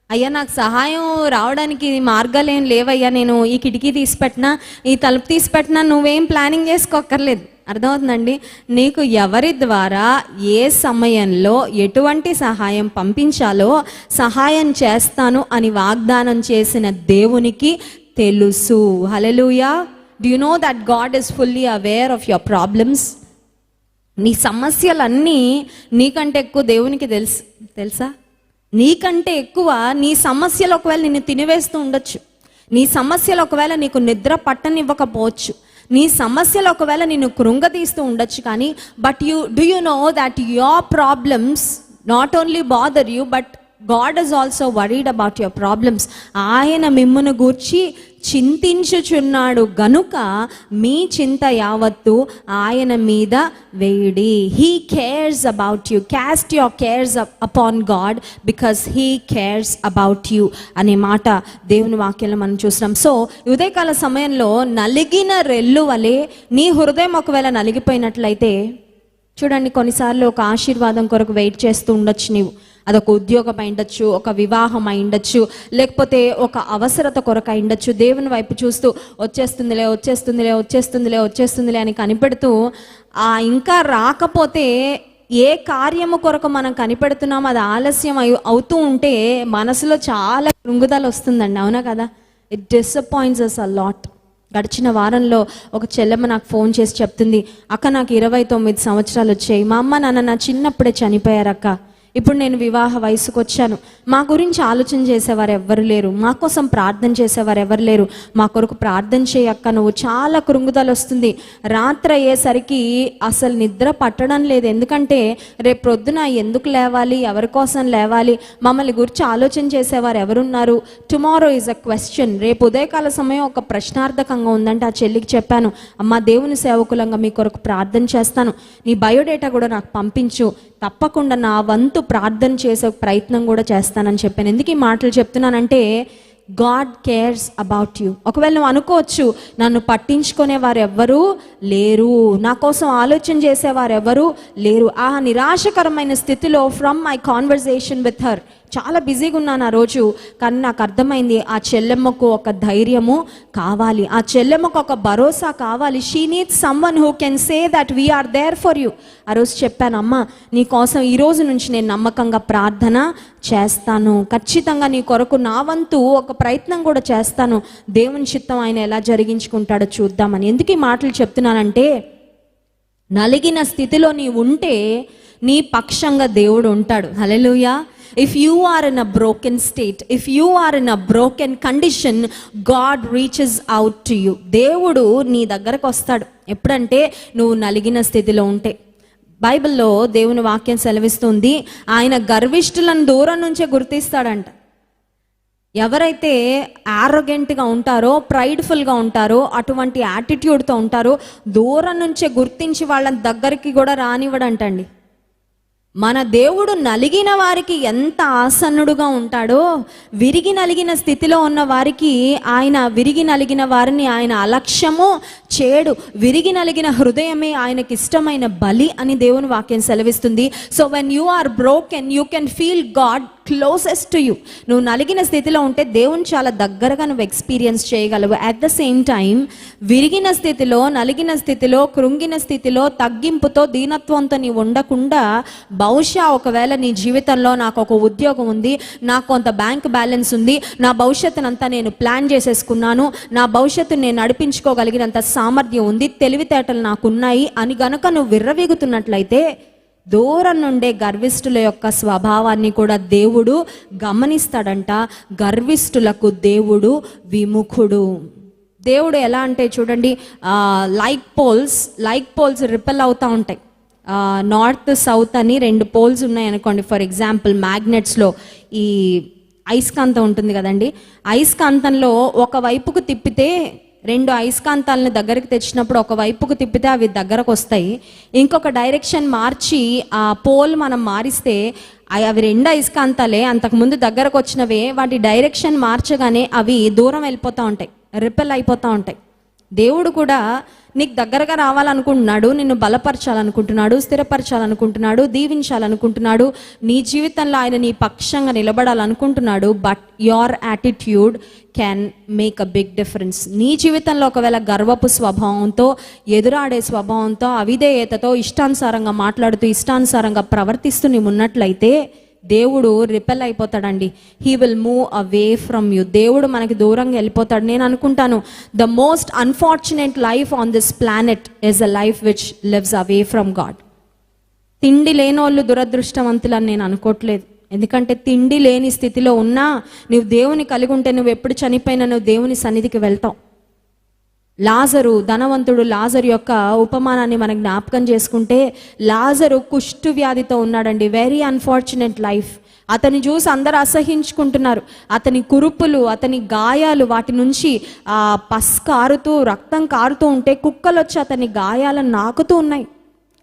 అయ్యా నాకు సహాయం రావడానికి మార్గాలు ఏం లేవయ్యా, నేను ఈ కిటికీ తీసిపెట్టినా, ఈ తలుపు తీసిపెట్టినా, నువ్వేం ప్లానింగ్ చేసుకోక్కర్లేదు. అర్థమవుతుందండి? నీకు ఎవరి ద్వారా ఏ సమయంలో ఎటువంటి సహాయం పంపించాలో సహాయం చేస్తాను అని వాగ్దానం చేసిన దేవునికి తెలుసు. హల్లెలూయా. Do you know that God is fully aware of your problems? నీ సమస్యలన్నీ నీకంటే ఎక్కువ దేవునికి తెలుసా? నీకంటే ఎక్కువ నీ సమస్యలు ఒకవేళ నిన్ను తినివేస్తూ ఉండొచ్చు, నీ సమస్యలు ఒకవేళ నీకు నిద్ర పట్టనివ్వకపోవచ్చు, నీ సమస్యలు ఒకవేళ నిన్ను కృంగతీస్తూ ఉండొచ్చు, కానీ but do you know that your problems not only bother you, but God is also worried about your problems. ఆయన మిమ్మును గూర్చి చింతించుచున్నాడు గనుక మీ చింత యావత్తు ఆయన మీద వేయుడి. He cares about you. Cast your cares upon God because He cares about you అనే మాట దేవుని వాక్యంలో మనం చూస్తున్నాం. సో ఉదయకాల సమయంలో నలిగిన రెల్లు వలె నీ హృదయం ఒకవేళ నలిగిపోయినట్లయితే చూడండి, కొన్నిసార్లు ఒక ఆశీర్వాదం కొరకు వెయిట్ చేస్తూ ఉండొచ్చు నీవు. అదొక ఉద్యోగం అయిండొచ్చు, ఒక వివాహం అయిండొచ్చు, లేకపోతే ఒక అవసరత కొరకు అయిండొచ్చు. దేవుని వైపు చూస్తూ వచ్చేస్తుందిలే వచ్చేస్తుందిలే వచ్చేస్తుందిలే వచ్చేస్తుందిలే అని కనిపెడుతూ ఇంకా రాకపోతే ఏ కార్యము కొరకు మనం కనిపెడుతున్నామో అది ఆలస్యం అవుతూ ఉంటే మనసులో చాలా కృంగుదల వస్తుందండి. అవునా కదా? It disappoints us a lot. గడిచిన వారంలో ఒక చెల్లెమ్మ నాకు ఫోన్ చేసి చెప్తుంది, అక్క నాకు 29 సంవత్సరాలు వచ్చాయి, మా అమ్మ నాన్న నా చిన్నప్పుడే చనిపోయారక్క, ఇప్పుడు నేను వివాహ వయసుకు వచ్చాను, మా గురించి ఆలోచన చేసేవారు ఎవ్వరు లేరు, మా కోసం ప్రార్థన చేసేవారు ఎవరు లేరు, మా కొరకు ప్రార్థన చేయక్క, నువ్వు చాలా కృంగుదల వస్తుంది, రాత్రి అయ్యేసరికి అసలు నిద్ర పట్టడం లేదు, ఎందుకంటే రేపు ప్రొద్దున ఎందుకు లేవాలి, ఎవరి కోసం లేవాలి, మమ్మల్ని గురించి ఆలోచన చేసేవారు ఎవరున్నారు, టుమారో ఈజ్ అ క్వశ్చన్, రేపు ఉదయకాల సమయం ఒక ప్రశ్నార్థకంగా ఉందంటే ఆ చెల్లికి చెప్పాను, అమ్మ దేవుని సేవకులంగా మీ కొరకు ప్రార్థన చేస్తాను, నీ బయోడేటా కూడా నాకు పంపించు, తప్పకుండా నా వంతు ప్రార్థన చేసే ప్రయత్నం కూడా చేస్తానని చెప్పాను. ఎందుకు ఈ మాటలు చెప్తున్నానంటే గాడ్ కేర్స్ అబౌట్ యూ. ఒకవేళ నువ్వు అనుకోవచ్చు నన్ను పట్టించుకునే వారు ఎవ్వరూ లేరు, నా కోసం ఆలోచన చేసేవారు ఎవరు లేరు. ఆ నిరాశకరమైన స్థితిలో from my conversation with her చాలా బిజీగా ఉన్నాను ఆ రోజు. కానీ నాకు అర్థమైంది ఆ చెల్లెమ్మకు ఒక ధైర్యము కావాలి, ఆ చెల్లెమ్మకు ఒక భరోసా కావాలి. She needs someone who can say that we are there for you. ఆ రోజు చెప్పాను, అమ్మ నీ కోసం ఈ రోజు నుంచి నేను నమ్మకంగా ప్రార్థన చేస్తాను, ఖచ్చితంగా నీ కొరకు నా వంతు ఒక ప్రయత్నం కూడా చేస్తాను, దేవుని చిత్తం ఆయన ఎలా జరిగించుకుంటాడో చూద్దామని. ఎందుకు ఈ మాటలు చెప్తున్నానంటే, నలిగిన స్థితిలో నీ ఉంటే నీ పక్షంగా దేవుడు ఉంటాడు. హల్లెలూయా. If you are in a broken state, if you are in a broken condition, God reaches out to you. దేవుడు నీ దగ్గరకు వస్తాడు ఎప్పుడంటే నువ్వు నలిగిన స్థితిలో ఉంటే. బైబిల్లో దేవుని వాక్యం సెలవిస్తుంది, ఆయన గర్విష్ఠులను దూరం నుంచే గుర్తిస్తాడంట. ఎవరైతే యారోగెంట్గా ఉంటారో, ప్రైడ్ఫుల్గా ఉంటారో, అటువంటి యాటిట్యూడ్తో ఉంటారో దూరం నుంచే గుర్తించి వాళ్ళని దగ్గరికి కూడా రానివ్వడంటండి. మన దేవుడు నలిగిన వారికి ఎంత ఆసన్నుడుగా ఉంటాడో, విరిగి నలిగిన స్థితిలో ఉన్న వారికి ఆయన, విరిగి నలిగిన వారిని ఆయన అలక్ష్యము చేయడు. విరిగి నలిగిన హృదయమే ఆయనకి ఇష్టమైన బలి అని దేవుని వాక్యం సెలవిస్తుంది. So when you are broken you can feel God closest to you. నువ్వు నలిగిన స్థితిలో ఉంటే దేవుని చాలా దగ్గరగా నువ్వు ఎక్స్పీరియన్స్ చేయగలవు. అట్ ద సేమ్ టైం విరిగిన స్థితిలో, నలిగిన స్థితిలో, కృంగిన స్థితిలో, తగ్గింపుతో, దీనత్వంతో నీవు ఉండకుండా, బహుశా ఒకవేళ నీ జీవితంలో నాకు ఒక ఉద్యోగం ఉంది, నాకు కొంత బ్యాంక్ బ్యాలెన్స్ ఉంది, నా భవిష్యత్తునంతా నేను ప్లాన్ చేసేసుకున్నాను, నా భవిష్యత్తు నేను నడిపించుకోగలిగినంత సామర్థ్యం ఉంది, తెలివితేటలు నాకున్నాయి అని గనుక నువ్వు విర్రవీగుతున్నట్లయితే దూరం నుండే గర్విష్ఠుల యొక్క స్వభావాన్ని కూడా దేవుడు గమనిస్తాడంట. గర్విష్ఠులకు దేవుడు విముఖుడు. దేవుడు ఎలా అంటే చూడండి, లైక్ పోల్స్ రిపెల్ అవుతూ ఉంటాయి. నార్త్ సౌత్ అని 2 పోల్స్ ఉన్నాయి అనుకోండి. ఫర్ ఎగ్జాంపుల్ మ్యాగ్నెట్స్లో ఈ అయస్కాంతం ఉంటుంది కదండి, అయస్కాంతంలో ఒకవైపుకు తిప్పితే 2 అయస్కాంతాలను దగ్గరికి తెచ్చినప్పుడు ఒకవైపుకు తిప్పితే అవి దగ్గరకు వస్తాయి. ఇంకొక డైరెక్షన్ మార్చి ఆ పోల్ మనం మారిస్తే అవి 2 అయస్కాంతాలే, అంతకుముందు దగ్గరకు వచ్చినవే, వాటి డైరెక్షన్ మార్చగానే అవి దూరం వెళ్ళిపోతూ ఉంటాయి, రిపెల్ అయిపోతూ ఉంటాయి. దేవుడు కూడా నీకు దగ్గరగా రావాలనుకుంటున్నాడు, నిన్ను బలపరచాలనుకుంటున్నాడు, స్థిరపరచాలనుకుంటున్నాడు, దీవించాలనుకుంటున్నాడు, నీ జీవితంలో ఆయన నీ పక్షంగా నిలబడాలనుకుంటున్నాడు. But your attitude can make a big difference. నీ జీవితంలో ఒకవేళ గర్వపు స్వభావంతో, ఎదురాడే స్వభావంతో, అవిధేయతతో, ఇష్టానుసారంగా మాట్లాడుతూ, ఇష్టానుసారంగా ప్రవర్తిస్తూ నీవు ఉన్నట్లయితే దేవుడు రిపెల్ అయిపోతాడండి. He will move away from you. దేవుడు మనకి దూరంగా వెళ్ళిపోతాడు. నేను అనుకుంటాను, the most unfortunate life on this planet is a life which lives away from God. తిండి లేనోళ్ళు దురదృష్టవంతులు అని నేను అనుకోవట్లేదు. ఎందుకంటే తిండి లేని స్థితిలో ఉన్నా నువ్వు దేవుని కలిగి ఉంటే, నువ్వు ఎప్పుడు చనిపోయినా నువ్వు దేవుని సన్నిధికి వెళ్తావు. లాజరు, ధనవంతుడు లాజరు యొక్క ఉపమానాన్ని మనం జ్ఞాపకం చేసుకుంటే, లాజరు కుష్టు వ్యాధితో ఉన్నాడండి. Very unfortunate life. అతని చూసి అందరూ అసహించుకుంటున్నారు. అతని కురుపులు, అతని గాయాలు, వాటి నుంచి పస్ కారుతూ, రక్తం కారుతూ ఉంటే కుక్కలు వచ్చి అతని గాయాలను నాకుతూ ఉన్నాయి.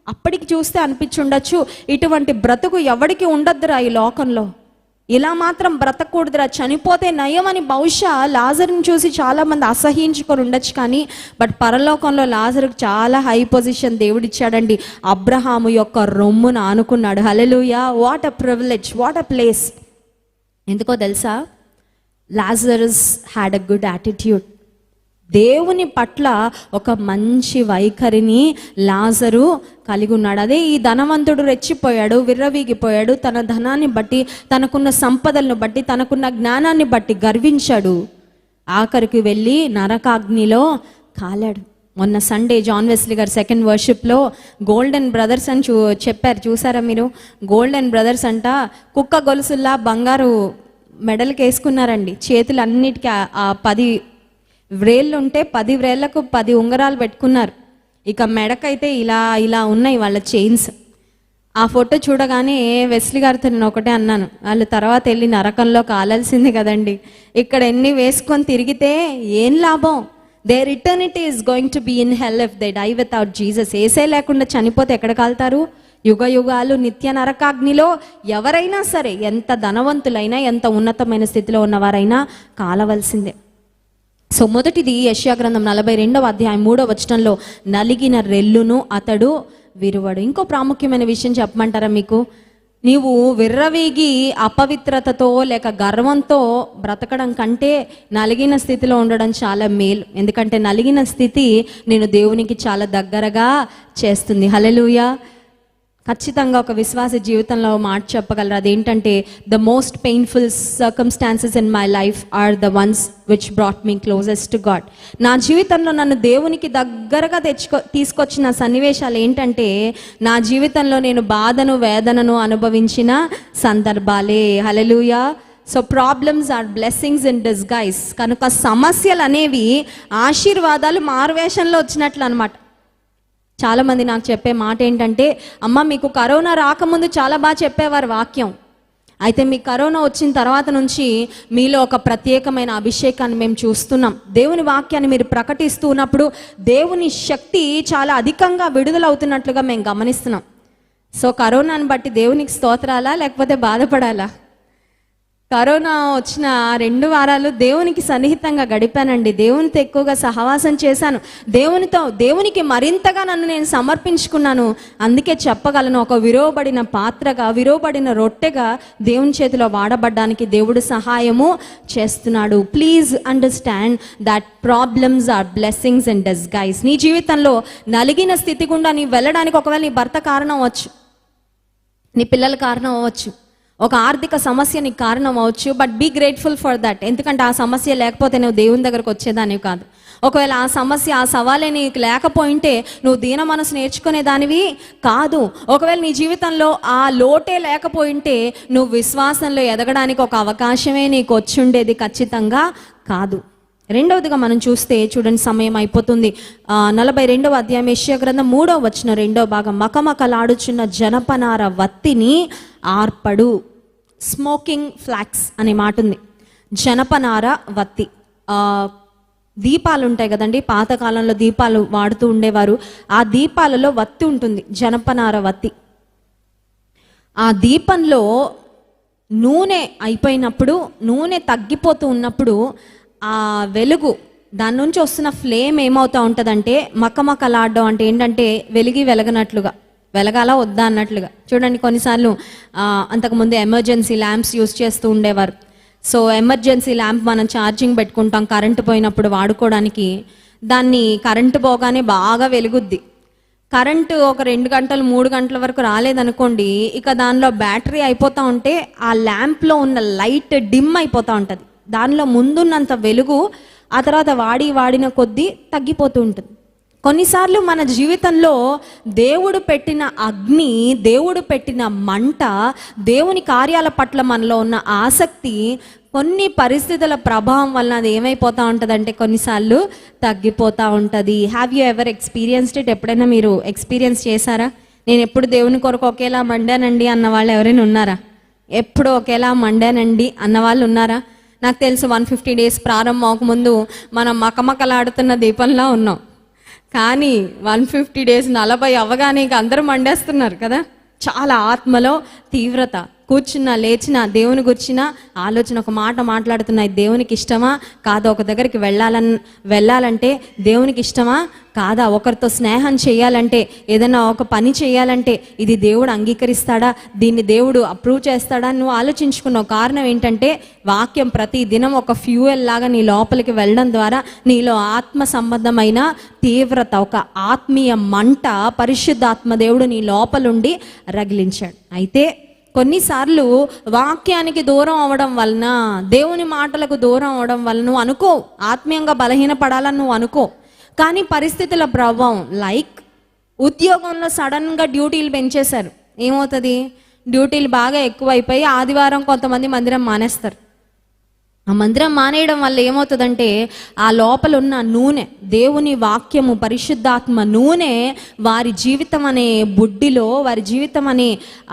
అప్పటికి చూస్తే అనిపించుండొచ్చు, ఇటువంటి బ్రతుకు ఎవడికి ఉండద్దురా ఈ లోకంలో, ఇలా మాత్రం బ్రతకూడదురా, చనిపోతే నయమని బహుశా లాజరుని చూసి చాలామంది అసహించుకొని ఉండొచ్చు. కానీ బట్ పరలోకంలో లాజరుకు చాలా హై పొజిషన్ దేవుడిచ్చాడండి. అబ్రహాము యొక్క రొమ్మును ఆనుకున్నాడు. Hallelujah. What a privilege, what a place. ఎందుకో తెలుసా, Lazarus had a good attitude. దేవుని పట్ల ఒక మంచి వైఖరిని లాజరు కలిగి ఉన్నాడు. అదే ఈ ధనవంతుడు రెచ్చిపోయాడు, విర్రవీగిపోయాడు. తన ధనాన్ని బట్టి, తనకున్న సంపదలను బట్టి, తనకున్న జ్ఞానాన్ని బట్టి గర్వించాడు. ఆఖరికి వెళ్ళి నరకాగ్నిలో కాలాడు. మొన్న సండే జాన్ వెస్లీ గారు సెకండ్ వర్షిప్లో గోల్డెన్ బ్రదర్స్ అని చెప్పారు. చూసారా మీరు? గోల్డెన్ బ్రదర్స్ అంట కుక్క గొలుసుల్లా బంగారు మెడల్కి వేసుకున్నారండి. చేతులు అన్నిటికీ 10 వ్రేళ్ళు ఉంటే 10 వ్రేళ్లకు 10 ఉంగరాలు పెట్టుకున్నారు. ఇక మెడకైతే ఇలా ఇలా ఉన్నాయి వాళ్ళ చైన్స్. ఆ ఫోటో చూడగానే వెస్లీ గారితో నేను ఒకటే అన్నాను, వాళ్ళు తర్వాత వెళ్ళి నరకంలో కాలాల్సింది కదండి, ఇక్కడ ఎన్ని వేసుకొని తిరిగితే ఏం లాభం? Their eternity is going to be in hell if they die without Jesus. ఏసే లేకుండా చనిపోతే ఎక్కడ కాలుతారు? యుగ యుగాలు నిత్య నరకాగ్నిలో. ఎవరైనా సరే, ఎంత ధనవంతులైనా, ఎంత ఉన్నతమైన స్థితిలో ఉన్నవారైనా కాలవలసిందే. సో మొదటిది యెషయా గ్రంథం 42వ అధ్యాయం 3వ వచనంలో, నలిగిన రెల్లును అతడు విరువడు. ఇంకో ప్రాముఖ్యమైన విషయం చెప్పమంటారా మీకు? నీవు విర్రవీగి అపవిత్రతతో లేక గర్వంతో బ్రతకడం కంటే నలిగిన స్థితిలో ఉండడం చాలా మేలు. ఎందుకంటే నలిగిన స్థితి నేను దేవునికి చాలా దగ్గరగా చేస్తుంది. హల్లెలూయా. ఖచ్చితంగా ఒక విశ్వాస జీవితంలో మాట చెప్పగలరు. అదేంటంటే the most painful circumstances in my life are the ones which brought me closest to God. నా జీవితంలో నన్ను దేవునికి దగ్గరగా తీసుకొచ్చిన సన్నివేశాలు ఏంటంటే నా జీవితంలో నేను బాధను వేదనను అనుభవించిన సందర్భాలే. Hallelujah. So problems are blessings in disguise. కనుక సమస్యలు అనేవి ఆశీర్వాదాలు మారువేషంలో వచ్చినట్లు అనమాట. చాలామంది నాకు చెప్పే మాట ఏంటంటే, అమ్మ మీకు కరోనా రాకముందు చాలా బాగా చెప్పేవారు వాక్యం, అయితే మీ కరోనా వచ్చిన తర్వాత నుంచి మీలో ఒక ప్రత్యేకమైన అభిషేకాన్ని మేము చూస్తున్నాం. దేవుని వాక్యాన్ని మీరు ప్రకటిస్తూ ఉన్నప్పుడు దేవుని శక్తి చాలా అధికంగా విడుదలవుతున్నట్లుగా మేము గమనిస్తున్నాం. సో కరోనాని బట్టి దేవునికి స్తోత్రాలా లేకపోతే బాధపడాలా? కరోనా వచ్చిన 2 వారాలు దేవునికి సన్నిహితంగా గడిపానండి. దేవునితో ఎక్కువగా సహవాసం చేశాను. దేవునికి మరింతగా నన్ను నేను సమర్పించుకున్నాను. అందుకే చెప్పగలను, ఒక విరోబడిన పాత్రగా, విరోబడిన రొట్టెగా దేవుని చేతిలో వాడబడ్డానికి దేవుడు సహాయము చేస్తున్నాడు. Please understand that problems are blessings in disguise. నీ జీవితంలో నలిగిన స్థితి గుండా నీ వెళ్ళడానికి ఒకవేళ నీ భర్త కారణం అవ్వచ్చు, నీ పిల్లల కారణం అవ్వచ్చు, ఒక ఆర్థిక సమస్య నీకు కారణం అవ్వచ్చు. But be grateful for that. ఎందుకంటే ఆ సమస్య లేకపోతే నువ్వు దేవుని దగ్గరకు వచ్చేదానివి కాదు. ఒకవేళ ఆ సమస్య, ఆ సవాలే నీకు లేకపోయింటే నువ్వు దీన మనసు నేర్చుకునేదానివి కాదు. ఒకవేళ నీ జీవితంలో ఆ లోటే లేకపోయింటే నువ్వు విశ్వాసంలో ఎదగడానికి ఒక అవకాశమే నీకు వచ్చి ఉండేది ఖచ్చితంగా కాదు. రెండవదిగా మనం చూస్తే, చూడండి సమయం అయిపోతుంది, 42వ అధ్యాయం యెషయా గ్రంథం 3వ వచనం 2వ భాగం. మకమకలాడుచున్న జనపనార వత్తిని ఆర్పడు. స్మోకింగ్ ఫ్లాక్స్ అనే మాట ఉంది. జనపనార వత్తి, దీపాలు ఉంటాయి కదండి, పాతకాలంలో దీపాలు వాడుతూ ఉండేవారు. ఆ దీపాలలో వత్తి ఉంటుంది, జనపనార వత్తి. ఆ దీపంలో నూనె అయిపోయినప్పుడు, నూనె తగ్గిపోతూ ఉన్నప్పుడు ఆ వెలుగు, దాని నుంచి వస్తున్న ఫ్లేమ్ ఏమవుతూ ఉంటుందంటే మకమకలాడడం అంటే ఏంటంటే వెలిగి వెలగనట్లుగా, వెలగాల వద్దా అన్నట్లుగా. చూడండి కొన్నిసార్లు అంతకుముందు ఎమర్జెన్సీ ల్యాంప్స్ యూజ్ చేస్తూ ఉండేవారు. సో ఎమర్జెన్సీ ల్యాంప్ మనం ఛార్జింగ్ పెట్టుకుంటాం కరెంటు పోయినప్పుడు వాడుకోవడానికి. దాన్ని కరెంటు పోగానే బాగా వెలుగుద్ది. కరెంటు ఒక 2 గంటలు 3 గంటల వరకు రాలేదనుకోండి, ఇక దానిలో బ్యాటరీ అయిపోతూ ఉంటే ఆ ల్యాంప్లో ఉన్న లైట్ డిమ్ అయిపోతూ ఉంటుంది. దానిలో ముందున్నంత వెలుగు ఆ తర్వాత వాడిన కొద్దీ తగ్గిపోతూ ఉంటుంది. కొన్నిసార్లు మన జీవితంలో దేవుడు పెట్టిన అగ్ని, దేవుడు పెట్టిన మంట, దేవుని కార్యాల పట్ల మనలో ఉన్న ఆసక్తి కొన్ని పరిస్థితుల ప్రభావం వలన అది ఏమైపోతూ ఉంటుందంటే కొన్నిసార్లు తగ్గిపోతూ ఉంటుంది. Have you ever experienced it? ఎప్పుడైనా మీరు ఎక్స్పీరియన్స్ చేశారా? నేను ఎప్పుడు దేవుని కొరకు ఒకేలా మండానండి అన్న వాళ్ళు ఎవరైనా ఉన్నారా? ఎప్పుడు ఒకేలా మండానండి అన్న వాళ్ళు ఉన్నారా? నాకు తెలుసు 150 డేస్ ప్రారంభం అవ్వకముందు మనం మకమకలాడుతున్న దీపంలా ఉన్నాం. కానీ 150 డేస్ 40 అవ్వగానే ఇక అందరూ మండేస్తున్నారు కదా. చాలా ఆత్మలో తీవ్రత, కూర్చున్నా లేచినా దేవుని గురించిన ఆలోచన, ఒక మాట మాట్లాడుతున్నాయి, దేవునికి ఇష్టమా కాదా? ఒక దగ్గరికి వెళ్ళాలంటే దేవునికి ఇష్టమా కాదా? ఒకరితో స్నేహం చేయాలంటే, ఏదైనా ఒక పని చేయాలంటే ఇది దేవుడు అంగీకరిస్తాడా, దీన్ని దేవుడు అప్రూవ్ చేస్తాడా నువ్వు ఆలోచించుకున్నావు. కారణం ఏంటంటే వాక్యం ప్రతి దినం ఒక ఫ్యూయల్ లాగా నీ లోపలికి వెళ్ళడం ద్వారా నీలో ఆత్మ సంబంధమైన తీవ్రత, ఒక ఆత్మీయ మంట పరిశుద్ధాత్మ దేవుడు నీ లోపలుండి రగిలించాడు. అయితే కొన్నిసార్లు వాక్యానికి దూరం అవ్వడం వలన, దేవుని మాటలకు దూరం అవ్వడం వలన నువ్వు అనుకో ఆత్మీయంగా బలహీనపడాలని నువ్వు అనుకో. కానీ పరిస్థితుల ప్రభావం, లైక్ ఉద్యోగంలో సడన్గా డ్యూటీలు పెంచేశారు, ఏమవుతుంది? డ్యూటీలు బాగా ఎక్కువైపోయి ఆదివారం కొంతమంది మందిరం మానేస్తారు. ఆ మందిరం మానేయడం వల్ల ఏమవుతుందంటే ఆ లోపల ఉన్న నూనె, దేవుని వాక్యము, పరిశుద్ధాత్మ నూనె వారి జీవితం అనే బుడ్డిలో, వారి జీవితం అనే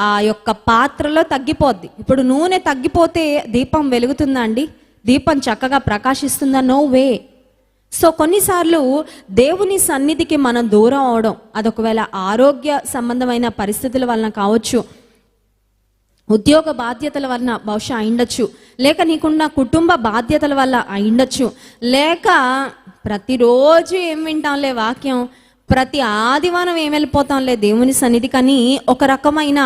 ఆ యొక్క పాత్రలో తగ్గిపోద్ది. ఇప్పుడు నూనె తగ్గిపోతే దీపం వెలుగుతుందా అండి? దీపం చక్కగా ప్రకాశిస్తుందా? No way. సో కొన్నిసార్లు దేవుని సన్నిధికి మనం దూరం అవడం, అదొకవేళ ఆరోగ్య సంబంధమైన పరిస్థితుల వలన కావచ్చు, ఉద్యోగ బాధ్యతల వలన బహుశా అయిండొచ్చు, లేక నీకున్న కుటుంబ బాధ్యతల వల్ల అయిండొచ్చు, లేక ప్రతిరోజు ఏం వింటాంలే వాక్యం, ప్రతి ఆదివారం ఏం వెళ్ళిపోతాంలే దేవుని సన్నిధి, కానీ ఒక రకమైన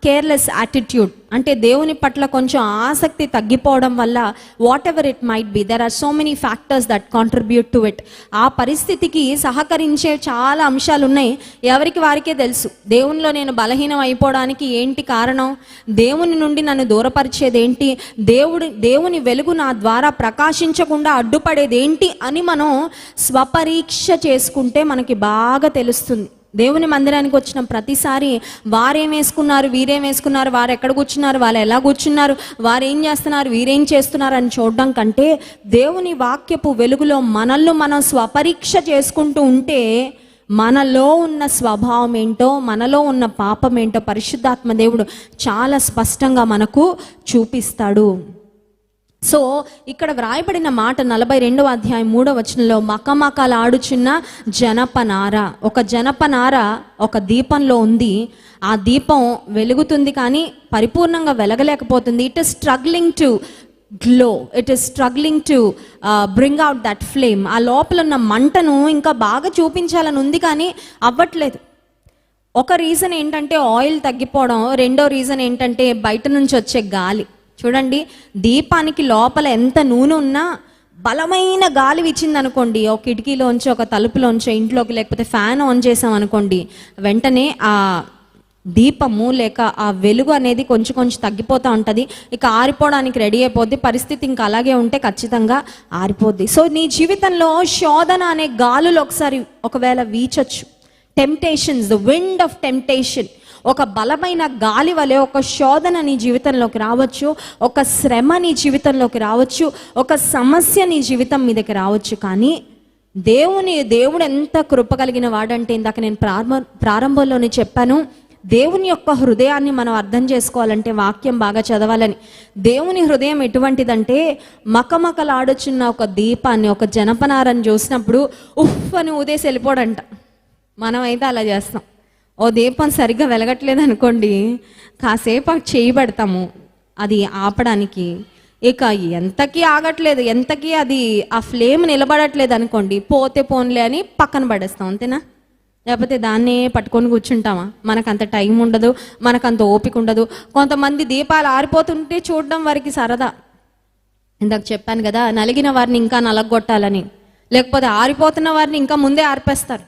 కేర్లెస్ యాటిట్యూడ్, అంటే దేవుని పట్ల కొంచెం ఆసక్తి తగ్గిపోవడం వల్ల whatever it might be, there are so many factors that contribute to it. ఆ పరిస్థితికి సహకరించే చాలా అంశాలు ఉన్నాయి, ఎవరికి వారికే తెలుసు. దేవునిలో నేను బలహీనం అయిపోవడానికి ఏంటి కారణం, దేవుని నుండి నన్ను దూరపరిచేది ఏంటి, దేవుని వెలుగు నా ద్వారా ప్రకాశించకుండా అడ్డుపడేది ఏంటి అని మనం స్వపరీక్ష చేసుకుంటే మనకి బాగా తెలుస్తుంది. దేవుని మందిరానికి వచ్చిన ప్రతిసారి వారేం వేసుకున్నారు, వీరేం వేసుకున్నారు, వారు ఎక్కడ కూర్చున్నారు, వాళ్ళు ఎలా కూర్చున్నారు, వారు ఏం చేస్తున్నారు, వీరేం చేస్తున్నారు అని చూడడం కంటే దేవుని వాక్యపు వెలుగులో మనల్ని మనం స్వపరీక్ష చేసుకుంటూ ఉంటే మనలో ఉన్న స్వభావం ఏంటో, మనలో ఉన్న పాపం ఏంటో పరిశుద్ధాత్మ దేవుడు చాలా స్పష్టంగా మనకు చూపిస్తాడు. సో ఇక్కడ వ్రాయబడిన మాట 42వ అధ్యాయం 3వ వచనంలో మకమకలాడుచున్న జనపనార, ఒక జనపనార ఒక దీపంలో ఉంది. ఆ దీపం వెలుగుతుంది కానీ పరిపూర్ణంగా వెలగలేకపోతుంది. It is struggling to glow, it is struggling to bring out that flame. ఆ లోపల ఉన్న మంటను ఇంకా బాగా చూపించాలని ఉంది కానీ అవ్వట్లేదు. ఒక రీజన్ ఏంటంటే ఆయిల్ తగ్గిపోవడం, రెండో రీజన్ ఏంటంటే బయట నుంచి వచ్చే గాలి. చూడండి, దీపానికి లోపల ఎంత నూనె ఉన్నా బలమైన గాలి ఇచ్చింది అనుకోండి, ఒక కిటికీలోంచి ఒక తలుపులోంచి ఇంట్లోకి, లేకపోతే ఫ్యాన్ ఆన్ చేసాం అనుకోండి, వెంటనే ఆ దీపము లేక ఆ వెలుగు అనేది కొంచెం కొంచెం తగ్గిపోతూ ఉంటుంది. ఇక ఆరిపోవడానికి రెడీ అయిపోద్ది. పరిస్థితి ఇంకా అలాగే ఉంటే ఖచ్చితంగా ఆరిపోద్ది. సో నీ జీవితంలో శోధన అనే గాలులు ఒకవేళ వీచొచ్చు. Temptations, the wind of temptation, ఒక బలమైన గాలి వలె ఒక శోధన నీ జీవితంలోకి రావచ్చు, ఒక శ్రమ నీ జీవితంలోకి రావచ్చు, ఒక సమస్య నీ జీవితం మీదకి రావచ్చు. కానీ దేవుడు ఎంత కృప కలిగిన వాడంటే, ఇందాక నేను ప్రారంభంలోనే చెప్పాను, దేవుని యొక్క హృదయాన్ని మనం అర్థం చేసుకోవాలంటే వాక్యం బాగా చదవాలని. దేవుని హృదయం ఎటువంటిదంటే, మకమకలాడుచున్న ఒక దీపాన్ని, ఒక జనపనారని చూసినప్పుడు ఉఫ్ అని ఊదేసి వెళ్ళిపోడంట. మనమైతే అలా చేస్తాం. ఓ దీపం సరిగ్గా వెలగట్లేదు అనుకోండి, కాసేపు చేయబడతాము అది ఆపడానికి. ఇక ఎంతకీ ఆగట్లేదు, ఎంతకీ అది ఆ ఫ్లేమ్ నిలబడట్లేదు అనుకోండి, పోతే పోన్లే అని పక్కన పడేస్తాం, అంతేనా? లేకపోతే దాన్నే పట్టుకొని కూర్చుంటామా? మనకంత టైం ఉండదు, మనకంత ఓపిక ఉండదు. కొంతమంది దీపాలు ఆరిపోతుంటే చూడడం వారికి సరదా. ఇందాక చెప్పాను కదా, నలిగిన వారిని ఇంకా నలగొట్టాలని, లేకపోతే ఆరిపోతున్న వారిని ఇంకా ముందే ఆర్పేస్తారు.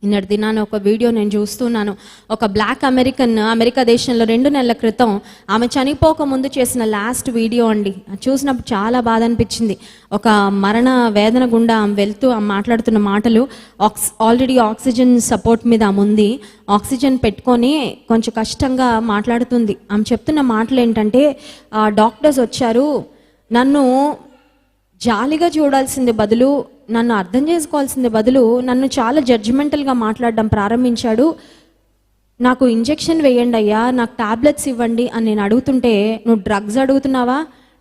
నిన్నటి దినాన ఒక వీడియో నేను చూస్తున్నాను. ఒక బ్లాక్ అమెరికా దేశంలో 2 నెలల క్రితం ఆమె చనిపోక ముందు చేసిన లాస్ట్ వీడియో అండి. చూసినప్పుడు చాలా బాధ అనిపించింది. ఒక మరణ వేదన గుండా ఆమె వెళ్తూ ఆమె మాట్లాడుతున్న మాటలు, ఆల్రెడీ ఆక్సిజన్ సపోర్ట్ మీద ఆమె ఉంది, ఆక్సిజన్ పెట్టుకొని కొంచెం కష్టంగా మాట్లాడుతుంది. ఆమె చెప్తున్న మాటలు ఏంటంటే, డాక్టర్స్ వచ్చారు, నన్ను జాలిగా చూడాల్సింది బదులు, నన్ను అర్థం చేసుకోవాల్సింది బదులు నన్ను చాలా జడ్జిమెంటల్గా మాట్లాడడం ప్రారంభించాడు. నాకు ఇంజెక్షన్ వేయండి అయ్యా, నాకు టాబ్లెట్స్ ఇవ్వండి అని నేను అడుగుతుంటే, నువ్వు డ్రగ్స్ అడుగుతున్నావా,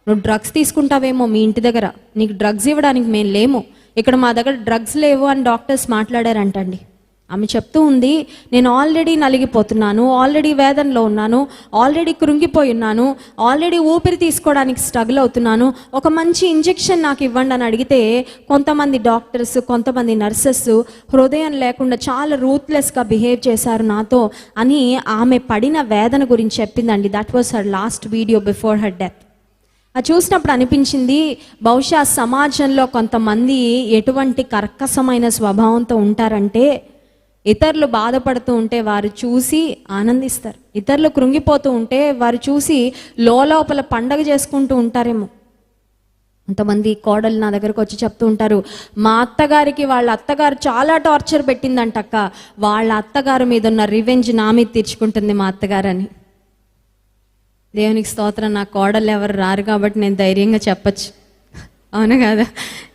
నువ్వు డ్రగ్స్ తీసుకుంటావేమో మీ ఇంటి దగ్గర, నీకు డ్రగ్స్ ఇవ్వడానికి మేము లేము, ఇక్కడ మా దగ్గర డ్రగ్స్ లేవు అని డాక్టర్స్ మాట్లాడారంటండి. ఆమె చెప్తూ ఉంది, నేను ఆల్రెడీ నలిగిపోతున్నాను, ఆల్రెడీ వేదనలో ఉన్నాను, ఆల్రెడీ కృంగిపోయి ఉన్నాను, ఆల్రెడీ ఊపిరి తీసుకోవడానికి స్ట్రగుల్ అవుతున్నాను, ఒక మంచి ఇంజెక్షన్ నాకు ఇవ్వండి అని అడిగితే కొంతమంది డాక్టర్స్, కొంతమంది నర్సెస్ హృదయం లేకుండా చాలా రూత్లెస్గా బిహేవ్ చేశారు నాతో అని ఆమె పడిన వేదన గురించి చెప్పిందండి. That was her last video before her death. అది చూసినప్పుడు అనిపించింది, బహుశా సమాజంలో కొంతమంది ఎటువంటి కర్కశమైన స్వభావంతో ఉంటారంటే, ఇతరులు బాధపడుతూ ఉంటే వారు చూసి ఆనందిస్తారు, ఇతరులు కృంగిపోతూ ఉంటే వారు చూసి లోపల పండగ చేసుకుంటూ ఉంటారేమో. కొంతమంది కోడలు నా దగ్గరకు వచ్చి చెప్తూ ఉంటారు, మా అత్తగారికి వాళ్ళ అత్తగారు చాలా టార్చర్ పెట్టిందంటక్క, వాళ్ళ అత్తగారు మీద ఉన్న రివెంజ్ నా మీద తీర్చుకుంటుంది మా అత్తగారని. దేవునికి స్తోత్రం, నా కోడలు ఎవరు రారు కాబట్టి నేను ధైర్యంగా చెప్పచ్చు, అవును కదా?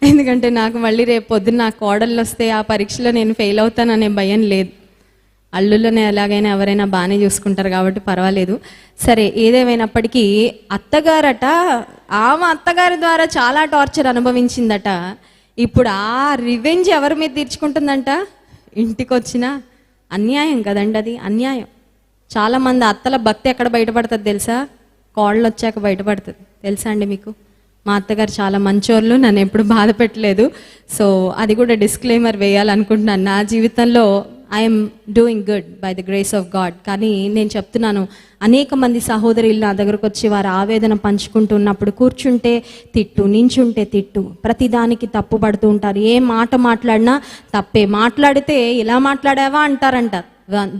ఎందుకంటే నాకు మళ్ళీ రేపు పొద్దున్న నా కోడళ్ళు వస్తే ఆ పరీక్షలో నేను ఫెయిల్ అవుతాననే భయం లేదు. అల్లుళ్ళని ఎలాగైనా ఎవరైనా బాగానే చూసుకుంటారు కాబట్టి పర్వాలేదు. సరే, ఏదేమైనప్పటికీ అత్తగారట, ఆమె అత్తగారి ద్వారా చాలా టార్చర్ అనుభవించిందట. ఇప్పుడు ఆ రివెంజ్ ఎవరి మీద తీర్చుకుంటుందంట? ఇంటికి వచ్చిన అన్యాయం కదండి, అది అన్యాయం. చాలామంది అత్తల భక్తి ఎక్కడ బయటపడుతుంది తెలుసా? కోళ్ళు వచ్చాక బయటపడుతుంది. తెలుసా అండి మీకు? మా అత్తగారు చాలా మంచోళ్ళు, నన్ను ఎప్పుడు బాధ పెట్టలేదు. సో అది కూడా డిస్క్లైమర్ వేయాలనుకుంటున్నాను. నా జీవితంలో I'm doing good bye the grace of God. కానీ నేను చెప్తున్నాను, అనేక మంది సహోదరులు నా దగ్గరకు వచ్చి వారు ఆవేదన పంచుకుంటున్నప్పుడు కూర్చుంటే తిట్టు, నించుంటే తిట్టు, ప్రతిదానికి తప్పు పడుతూ ఉంటారు. ఏ మాట మాట్లాడినా తప్పే. మాట్లాడితే ఇలా మాట్లాడావా అంటారంట,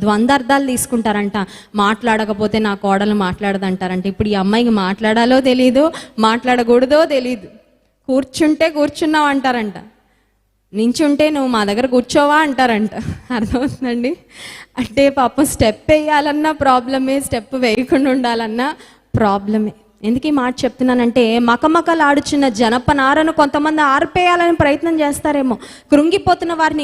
ద్వంద్వార్థాలు తీసుకుంటారంట. మాట్లాడకపోతే నా కోడలు మాట్లాడదంటారంట. ఇప్పుడు ఈ అమ్మాయికి మాట్లాడాలో తెలీదు, మాట్లాడకూడదో తెలీదు. కూర్చుంటే కూర్చున్నావు అంటారంట, నించుంటే నువ్వు మా దగ్గర కూర్చోవా అంటారంట. అర్థమవుతుందండి? అంటే పాపం స్టెప్ వేయాలన్నా ప్రాబ్లమే, స్టెప్ వేయకుండా ఉండాలన్నా ప్రాబ్లమే. ఎందుకు ఈ మాట చెప్తున్నానంటే, మకమకలాడుచున్న జనపనారను కొంతమంది ఆర్పేయాలని ప్రయత్నం చేస్తారేమో, కృంగిపోతున్న వారిని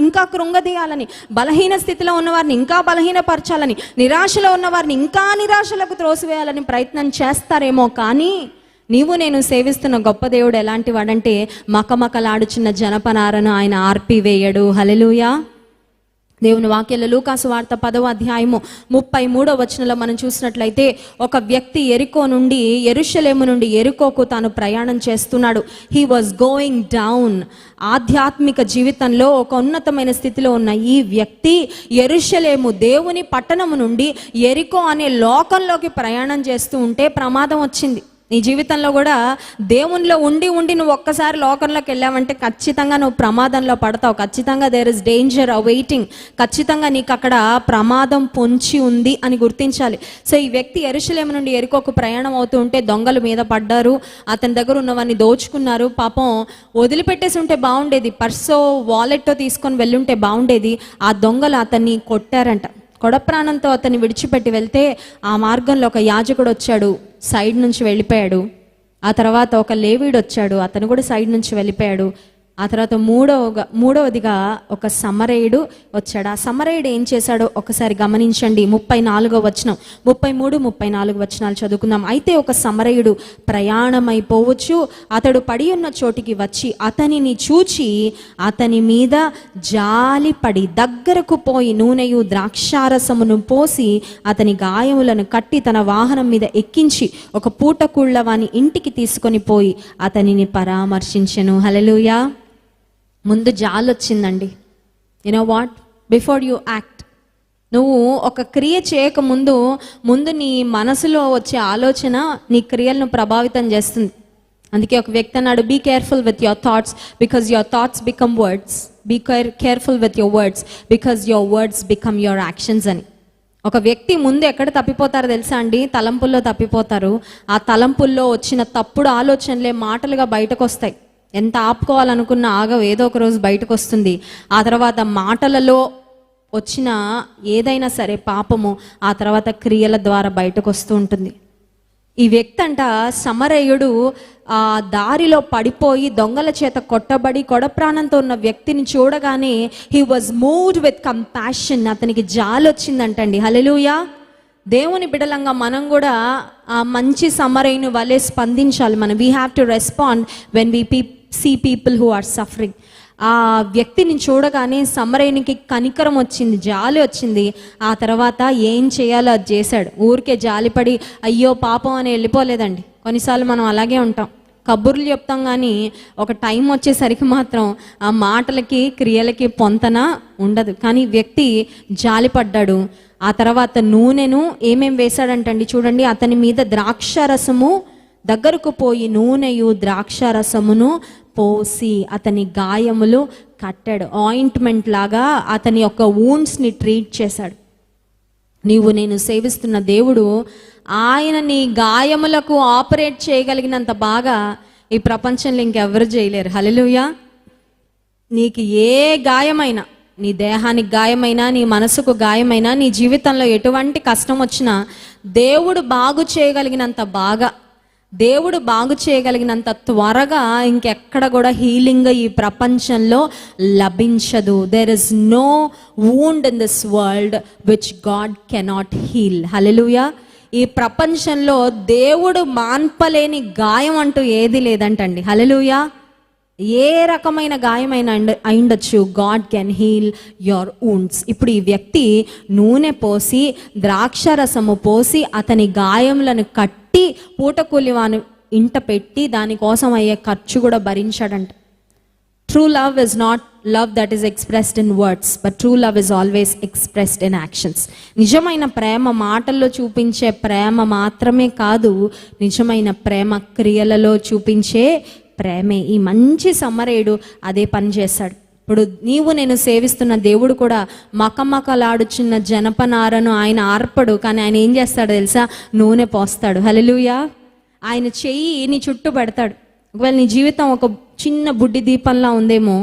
ఇంకా కృంగదీయాలని, బలహీన స్థితిలో ఉన్న వారిని ఇంకా బలహీనపరచాలని, నిరాశలో ఉన్న వారిని ఇంకా నిరాశలకు త్రోసివేయాలని ప్రయత్నం చేస్తారేమో. కానీ నీవు నేను సేవిస్తున్న గొప్ప దేవుడు ఎలాంటి వాడంటే, మకమకలాడుచున్న జనపనారను ఆయన ఆర్పివేయడు. హల్లెలూయా. దేవుని వాక్యంలో లూకాసు వార్త 10వ అధ్యాయము 33వ వచనంలో మనం చూసినట్లయితే, ఒక వ్యక్తి యెరూషలేము నుండి యెరికోకు తాను ప్రయాణం చేస్తున్నాడు. He was going down. ఆధ్యాత్మిక జీవితంలో ఒక ఉన్నతమైన స్థితిలో ఉన్న ఈ వ్యక్తి యెరూషలేము దేవుని పట్టణము నుండి యెరికో అనే లోకంలోకి ప్రయాణం చేస్తూ ఉంటే ప్రమాదం వచ్చింది. నీ జీవితంలో కూడా దేవునిలో ఉండి నువ్వు ఒక్కసారి లోకంలోకి వెళ్ళావంటే ఖచ్చితంగా నువ్వు ప్రమాదంలో పడతావు. ఖచ్చితంగా దేర్ ఇస్ డేంజర్ అవైటింగ్. ఖచ్చితంగా నీకు అక్కడ ప్రమాదం పొంచి ఉంది అని గుర్తించాలి. సో ఈ వ్యక్తి యెరూషలేము నుండి యెరికోకు ప్రయాణం అవుతూ ఉంటే దొంగలు మీద పడ్డారు, అతని దగ్గర ఉన్నవన్నీ దోచుకున్నారు. పాపం వదిలిపెట్టేసి ఉంటే బాగుండేది, పర్సో వాలెట్టో తీసుకొని వెళ్ళుంటే బాగుండేది. ఆ దొంగలు అతన్ని కొట్టారంట. కొడప్రాణంతో అతన్ని విడిచిపెట్టి వెళ్తే ఆ మార్గంలో ఒక యాజకుడు వచ్చాడు, సైడ్ నుంచి వెళ్ళిపోయాడు. ఆ తర్వాత ఒక లేవీడు వచ్చాడు, అతను కూడా సైడ్ నుంచి వెళ్ళిపోయాడు. ఆ తర్వాత మూడవదిగా ఒక సమరయుడు వచ్చాడు. ఆ సమరయుడు ఏం చేశాడో ఒకసారి గమనించండి. 34వ వచనం, 33, 34 వచనాలు చదువుకుందాం. అయితే ఒక సమరయుడు ప్రయాణమైపోవచ్చు, అతడు పడి ఉన్న చోటికి వచ్చి అతనిని చూచి అతని మీద జాలిపడి దగ్గరకు పోయి నూనెయు ద్రాక్షారసమును పోసి అతని గాయములను కట్టి తన వాహనం మీద ఎక్కించి ఒక పూటకూళ్ళ వాని ఇంటికి తీసుకొని పోయి అతనిని పరామర్శించెను. హల్లెలూయా. ముందు జాలొచ్చిందండి. You know what, before you act, నువ్వు ఒక క్రియ చేయక ముందు నీ మనసులో వచ్చే ఆలోచన నీ క్రియలను ప్రభావితం చేస్తుంది. అందుకే ఒక వ్యక్తి అన్నాడు, be careful with your thoughts because your thoughts become words. Be careful with your words because your words become your actions అని. ఒక వ్యక్తి ముందు ఎక్కడ తప్పిపోతారో తెలుసా అండి? తలంపుల్లో తప్పిపోతారు. ఆ తలంపుల్లో వచ్చిన తప్పుడు ఆలోచనలే మాటలుగా బయటకు వస్తాయి. ఎంత ఆపుకోవాలనుకున్నా ఆగవు, ఏదో ఒక రోజు బయటకు వస్తుంది. ఆ తర్వాత మాటలలో వచ్చిన ఏదైనా సరే పాపము ఆ తర్వాత క్రియల ద్వారా బయటకు వస్తూ ఉంటుంది. ఈ వ్యక్తి అంట సమరయుడు ఆ దారిలో పడిపోయి దొంగల చేత కొట్టబడి కొడప్రాణంతో ఉన్న వ్యక్తిని చూడగానే he was moved with compassion. అతనికి జాలి వచ్చిందంటండి. హల్లెలూయా. దేవుని బిడలంగా మనం కూడా ఆ మంచి సమరయుని వలె స్పందించాలి. మనం we have to respond when we see people who are suffering. ఆ వ్యక్తిని చూడగానే సమరయునికి కనికరం వచ్చింది, జాలి వచ్చింది. ఆ తర్వాత ఏం చేయాలో అది చేశాడు. ఊరికే జాలిపడి అయ్యో పాపం అని వెళ్ళిపోలేదండి. కొన్నిసార్లు మనం అలాగే ఉంటాం, కబుర్లు చెప్తాం కానీ ఒక టైం వచ్చేసరికి మాత్రం ఆ మాటలకి క్రియలకి పొంతన ఉండదు. కానీ వ్యక్తి జాలిపడ్డాడు. ఆ తర్వాత నూనెను ఏమేం వేశాడంటండి చూడండి. అతని మీద ద్రాక్షారసము దగ్గరకు పోయి నూనెయు ద్రాక్షారసమును పోసి అతని గాయములు కట్టాడు. ఆయింట్మెంట్ లాగా అతని యొక్క వూండ్స్ని ట్రీట్ చేశాడు. నీవు నేను సేవిస్తున్న దేవుడు ఆయన నీ గాయములకు ఆపరేట్ చేయగలిగినంత బాగా ఈ ప్రపంచంలో ఇంకెవరు చేయలేరు. హల్లెలూయా. నీకు ఏ గాయమైనా, నీ దేహానికి గాయమైనా, నీ మనసుకు గాయమైనా, నీ జీవితంలో ఎటువంటి కష్టం వచ్చినా దేవుడు బాగు చేయగలిగినంత బాగా, దేవుడు బాగు చేయగలిగినంత త్వరగా ఇంకెక్కడ కూడా హీలింగ్ ఈ ప్రపంచంలో లభించదు. There is no wound in this world which God cannot heal. Hallelujah. ఈ ప్రపంచంలో దేవుడు మాన్పలేని గాయం అంటూ ఏది లేదంటండి. హల్లెలూయా. ఏ రకమైన గాయమైనా అయిండొచ్చు, God can heal your wounds. ఇప్పుడు ఈ వ్యక్తి నూనె పోసి ద్రాక్షరసము పోసి అతని గాయములను కట్టి పూటకూలి వాని ఇంట పెట్టి దానికోసం అయ్యే ఖర్చు కూడా భరించాడంట. True love is not love that is expressed in words, but true love is always expressed in actions. నిజమైన ప్రేమ మాటల్లో చూపించే ప్రేమ మాత్రమే కాదు, నిజమైన ప్రేమ క్రియలలో చూపించే ప్రేమే. ఈ మంచి సమరయుడు అదే పని చేశాడు. ఇప్పుడు నీవు నేను సేవిస్తున్న దేవుడు కూడా మకమకలాడుచున్న జనపనారను ఆయన ఆర్పడు, కానీ ఆయన ఏం చేస్తాడు తెలుసా? నూనె పోస్తాడు. హల్లెలూయా. ఆయన చెయ్యి నీ చుట్టూ పెడతాడు. ఒకవేళ నీ జీవితం ఒక చిన్న బుడ్డి దీపంలా ఉందేమో,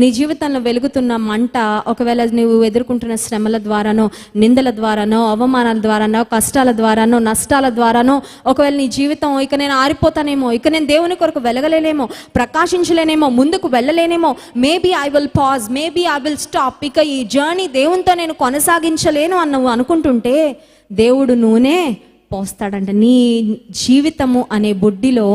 నీ జీవితంలో వెలుగుతున్న మంట ఒకవేళ నువ్వు ఎదుర్కొంటున్న శ్రమల ద్వారానో, నిందల ద్వారానో, అవమానాల ద్వారానో, కష్టాల ద్వారానో, నష్టాల ద్వారానో, ఒకవేళ నీ జీవితం ఇక నేను ఆరిపోతానేమో, ఇక నేను దేవుని కొరకు వెలగలేనేమో, ప్రకాశించలేనేమో, ముందుకు వెళ్ళలేనేమో, maybe I will pause, maybe I will stop, ఇక ఈ జర్నీ దేవునితో నేను కొనసాగించలేను అని నువ్వు అనుకుంటుంటే దేవుడు నూనె పోస్తాడంట. నీ జీవితము అనే బుడ్డిలో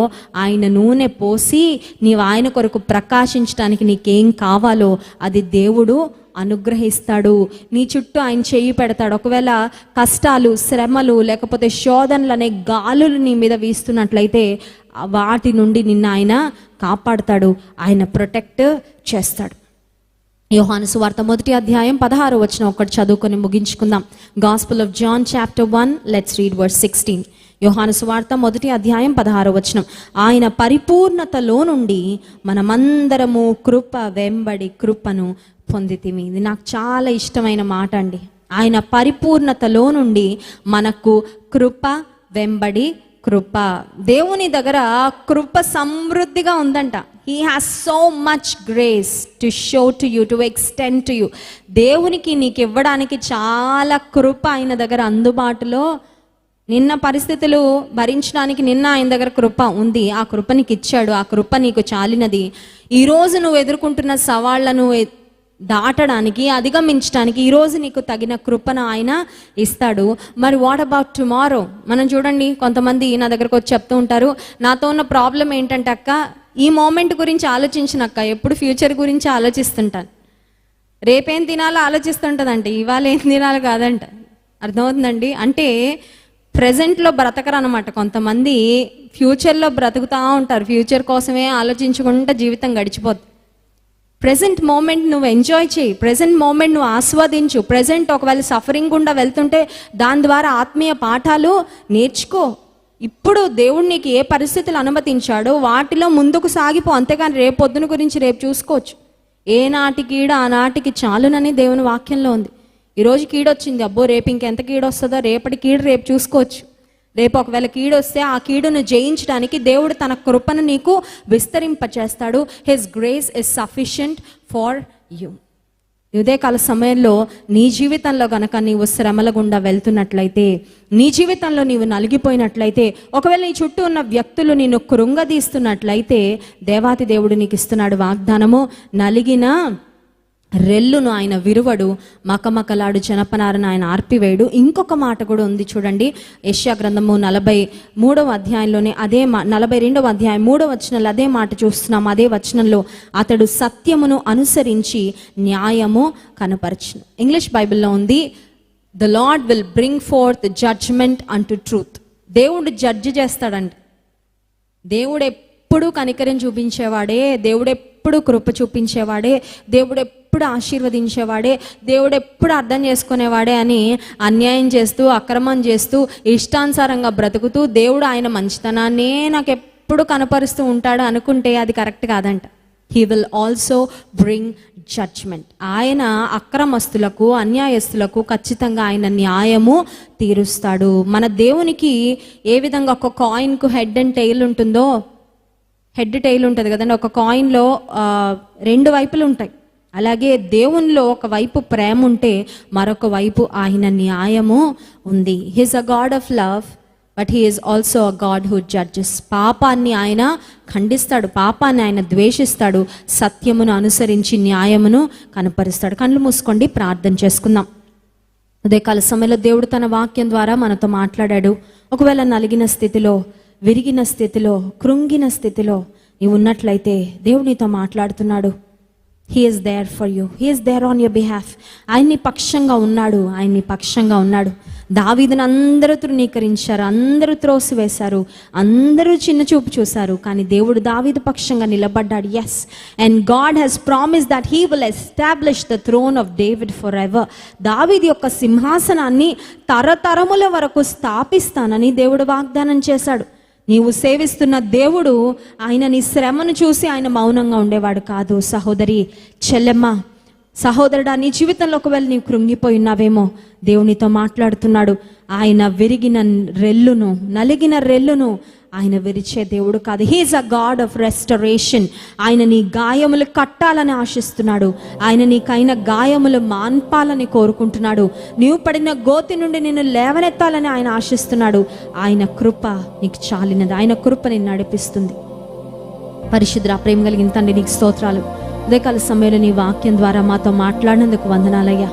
ఆయన నూనె పోసి నీవు ఆయన కొరకు ప్రకాశించడానికి నీకేం కావాలో అది దేవుడు అనుగ్రహిస్తాడు. నీ చుట్టూ ఆయన చెయ్యి పెడతాడు. ఒకవేళ కష్టాలు, శ్రమలు, లేకపోతే శోధనలు అనే గాలులు నీ మీద వీస్తున్నట్లయితే వాటి నుండి నిన్ను ఆయన కాపాడుతాడు, ఆయన ప్రొటెక్ట్ చేస్తాడు. యోహాను సువార్త 1వ అధ్యాయం 16వ వచనం ఒకటి చదువుకొని ముగించుకుందాం. Gospel of John chapter 1, let's read verse 16. యోహాను సువార్త 1వ అధ్యాయం 16వ వచనం. ఆయన పరిపూర్ణతలో నుండి మనమందరము కృప వెంబడి కృపను పొందితిమి. ఇది నాకు చాలా ఇష్టమైన మాట అండి. ఆయన పరిపూర్ణతలో నుండి మనకు కృప వెంబడి కృప. దేవుని దగ్గర కృప సమృద్ధిగా ఉందంట. He has so much grace to show to you, to extend to you. దేవునికి నీకు ఇవ్వడానికి చాలా కృప ఆయన దగ్గర అందుబాటులో. నిన్న పరిస్థితులు భరించడానికి నిన్న ఆయన దగ్గర కృప ఉంది. ఆ కృప నీకు ఇచ్చాడు. ఆ కృప నీకు చాలినది. ఈరోజు నువ్వు ఎదుర్కొంటున్న సవాళ్లను దాటడానికి, అధిగమించడానికి ఈరోజు నీకు తగిన కృపను ఆయన ఇస్తాడు. మరి వాట్ అబౌట్ టుమారో? మనం చూడండి, కొంతమంది నా దగ్గరకు వచ్చి చెప్తూ ఉంటారు, నాతో ఉన్న ప్రాబ్లం ఏంటంటే అక్క, ఈ మూమెంట్ గురించి ఆలోచించినక్క, ఎప్పుడు ఫ్యూచర్ గురించి ఆలోచిస్తుంటాను. రేపేం తినాలో ఆలోచిస్తుంటుందంటే ఇవాళ ఏం తినాలో కాదంట. అర్థమవుతుందండి? అంటే ప్రజెంట్లో బ్రతకరు అనమాట. కొంతమంది ఫ్యూచర్లో బ్రతుకుతూ ఉంటారు. ఫ్యూచర్ కోసమే ఆలోచించుకుంటే జీవితం గడిచిపోద్ది. ప్రెజెంట్ మూమెంట్ నువ్వు ఎంజాయ్ చేయి, ప్రెజెంట్ మూమెంట్ నువ్వు ఆస్వాదించు. ప్రెజెంట్ ఒకవేళ సఫరింగ్ గుండా వెళ్తుంటే దాని ద్వారా ఆత్మీయ పాఠాలు నేర్చుకో. ఇప్పుడు దేవుడు నీకు ఏ పరిస్థితులు అనుమతించాడో వాటిలో ముందుకు సాగిపో. అంతేగాని రేపు పొద్దున గురించి రేపు చూసుకోవచ్చు. ఏ నాటి కీడ ఆనాటికి చాలునని దేవుని వాక్యంలో ఉంది. ఈరోజు కీడొచ్చింది, అబ్బో రేపు ఇంకెంత కీడొస్తుందో, రేపటి కీడు రేపు చూసుకోవచ్చు. రేపు ఒకవేళ కీడొస్తే ఆ కీడును జయించడానికి దేవుడు తన కృపను నీకు విస్తరింపచేస్తాడు. His grace is sufficient for you. ఉదయకాల సమయంలో నీ జీవితంలో గనక నీవు శ్రమల గుండా వెళ్తున్నట్లయితే, నీ జీవితంలో నీవు నలిగిపోయినట్లయితే, ఒకవేళ నీ చుట్టూ ఉన్న వ్యక్తులు నిన్ను కృంగదీస్తున్నట్లయితే, దేవాతి దేవుడు నీకు ఇస్తున్నాడు వాగ్దానము, నలిగిన రెల్లును ఆయన విరువడు, మకమకలాడు జనపనారను ఆయన ఆర్పివేయడు. ఇంకొక మాట కూడా ఉంది చూడండి, యెషయా గ్రంథము 43వ అధ్యాయంలోనే అదే 42వ అధ్యాయం 3వ వచనంలో అదే మాట చూస్తున్నాం. అదే వచనంలో అతడు సత్యమును అనుసరించి న్యాయము కనపరచును. ఇంగ్లీష్ బైబిల్లో ఉంది, the Lord will bring forth judgement unto truth. దేవుడు జడ్జి చేస్తాడండి. దేవుడు ఎప్పుడు కనికరం చూపించేవాడే, దేవుడు ఎప్పుడు కృప చూపించేవాడే, దేవుడు ఎప్పుడు ఆశీర్వదించేవాడే, దేవుడు ఎప్పుడు అర్థం చేసుకునేవాడే అని అన్యాయం చేస్తూ, అక్రమం చేస్తూ, ఇష్టానుసారంగా బ్రతుకుతూ దేవుడు ఆయన మంచితనాన్నే నాకు ఎప్పుడు కనపరుస్తూ ఉంటాడు అనుకుంటే అది కరెక్ట్ కాదంట. He will also bring judgement. ఆయన అక్రమస్తులకు, అన్యాయస్తులకు ఖచ్చితంగా ఆయన న్యాయము తీరుస్తాడు. మన దేవునికి ఏ విధంగా ఒక కాయిన్కు హెడ్ అండ్ టెయిల్ ఉంటుందో, హెడ్ టెయిల్ ఉంటుంది కదండి, ఒక కాయిన్లో 2 వైపులు ఉంటాయి. అలాగే దేవునిలో ఒక వైపు ప్రేమ ఉంటే మరొక వైపు ఆయన న్యాయము ఉంది. He's a God of love, but he is also a God who judges. పాపాన్ని ఆయన ఖండిస్తాడు, పాపాన్ని ఆయన ద్వేషిస్తాడు, సత్యమును అనుసరించి న్యాయమును కనపరుస్తాడు. కళ్ళు మూసుకోండి, ప్రార్థన చేసుకుందాం. ఉదయకాల సమయంలో దేవుడు తన వాక్యం ద్వారా మనతో మాట్లాడాడు. ఒకవేళ నలిగిన స్థితిలో, విరిగిన స్థితిలో, కృంగిన స్థితిలో నీవు ఉన్నట్లయితే దేవుడు నీతో మాట్లాడుతున్నాడు. He is there for you, he is there on your behalf. ఆయన్ని పక్షంగా ఉన్నాడు, ఆయన్ని పక్షంగా ఉన్నాడు. దావీదును అందరూ తృణీకరించారు, అందరూ త్రోసివేశారు, అందరూ చిన్న చూపు చూశారు, కానీ దేవుడు దావీదు పక్షంగా నిలబడ్డాడు. Yes, and God has promised that he will establish the throne of David forever. దావీదు యొక్క సింహాసనాన్ని తరతరముల వరకు స్థాపిస్తానని దేవుడు వాగ్దానం చేశాడు. నీవు సేవిస్తున్న దేవుడు, ఆయన నీ శ్రమను చూసి ఆయన మౌనంగా ఉండేవాడు కాదు. సహోదరి, చెల్లెమ్మ, సహోదరుడా, నీ జీవితంలో ఒకవేళ నీవు కృంగిపోయి ఉన్నావేమో, దేవునితో మాట్లాడుతున్నాడు. ఆయన విరిగిన రెల్లును, నలిగిన రెల్లును ఆయన విరిచే దేవుడు కాదు. He is a God of restoration. ఆయన నీ గాయములు కట్టాలని ఆశిస్తున్నాడు. ఆయన నీకైన గాయములు మాన్పాలని కోరుకుంటున్నాడు. నీవు పడిన గోతి నుండి నిన్ను లేవనెత్తాలని ఆయన ఆశిస్తున్నాడు. ఆయన కృప నీకు చాలినది, ఆయన కృప నిన్ను నడిపిస్తుంది. పరిశుద్ధ ప్రేమ కలిగిన తండ్రి, నీకు స్తోత్రాలు. ఉదయకాల సమయంలో నీ వాక్యం ద్వారా మాతో మాట్లాడినందుకు వందనాలయ్యా.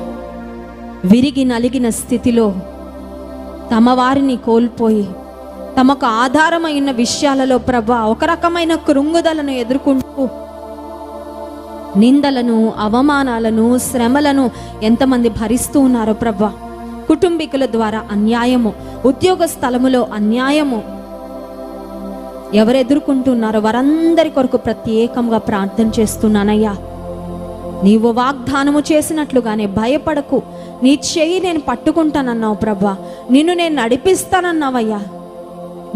విరిగి నలిగిన స్థితిలో తమ వారిని కోల్పోయి తమకు ఆధారమైన విషయాలలో ప్రభా ఒక రకమైన కృంగుదలను ఎదుర్కొంటూ నిందలను, అవమానాలను, శ్రమలను ఎంతమంది భరిస్తూ ఉన్నారో ప్రభా. కుటుంబీకుల ద్వారా అన్యాయము, ఉద్యోగ స్థలములో అన్యాయము ఎవరు ఎదుర్కొంటున్నారో వారందరి కొరకు ప్రత్యేకంగా ప్రార్థన చేస్తున్నానయ్యా. నీవు వాగ్దానము చేసినట్లుగానే భయపడకు, నీ చెయ్యి నేను పట్టుకుంటానన్నావు ప్రభా, నిన్ను నేను నడిపిస్తానన్నావయ్యా.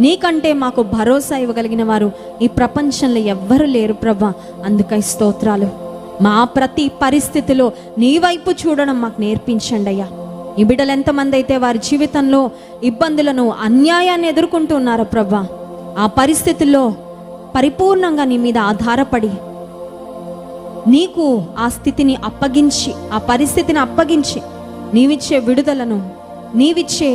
నీకంటే మాకు భరోసా ఇవ్వగలిగిన వారు ఈ ప్రపంచంలో ఎవ్వరు లేరు ప్రభా. అందుకై స్తోత్రాలు. మా ప్రతి పరిస్థితిలో నీ వైపు చూడడం మాకు నేర్పించండి అయ్యా. ఈ బిడ్డలు ఎంతమంది అయితే వారి జీవితంలో ఇబ్బందులను, అన్యాయాన్ని ఎదుర్కొంటున్నారో ప్రభా, ఆ పరిస్థితుల్లో పరిపూర్ణంగా నీ మీద ఆధారపడి నీకు ఆ స్థితిని అప్పగించి, ఆ పరిస్థితిని అప్పగించి నీవిచ్చే విడుదలను, నీవిచ్చే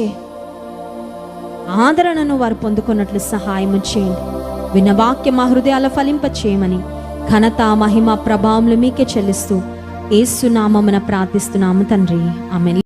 ఆదరణను వారు పొందుకున్నట్లు సహాయం చేయండి. విన్న వాక్యం మా హృదయాల ఫలింప చేయమని ఘనత, మహిమ, ప్రభావములు మీకే చెల్లిస్తూ యేసు నామమున ప్రార్థిస్తున్నాము తండ్రి. ఆమేన్.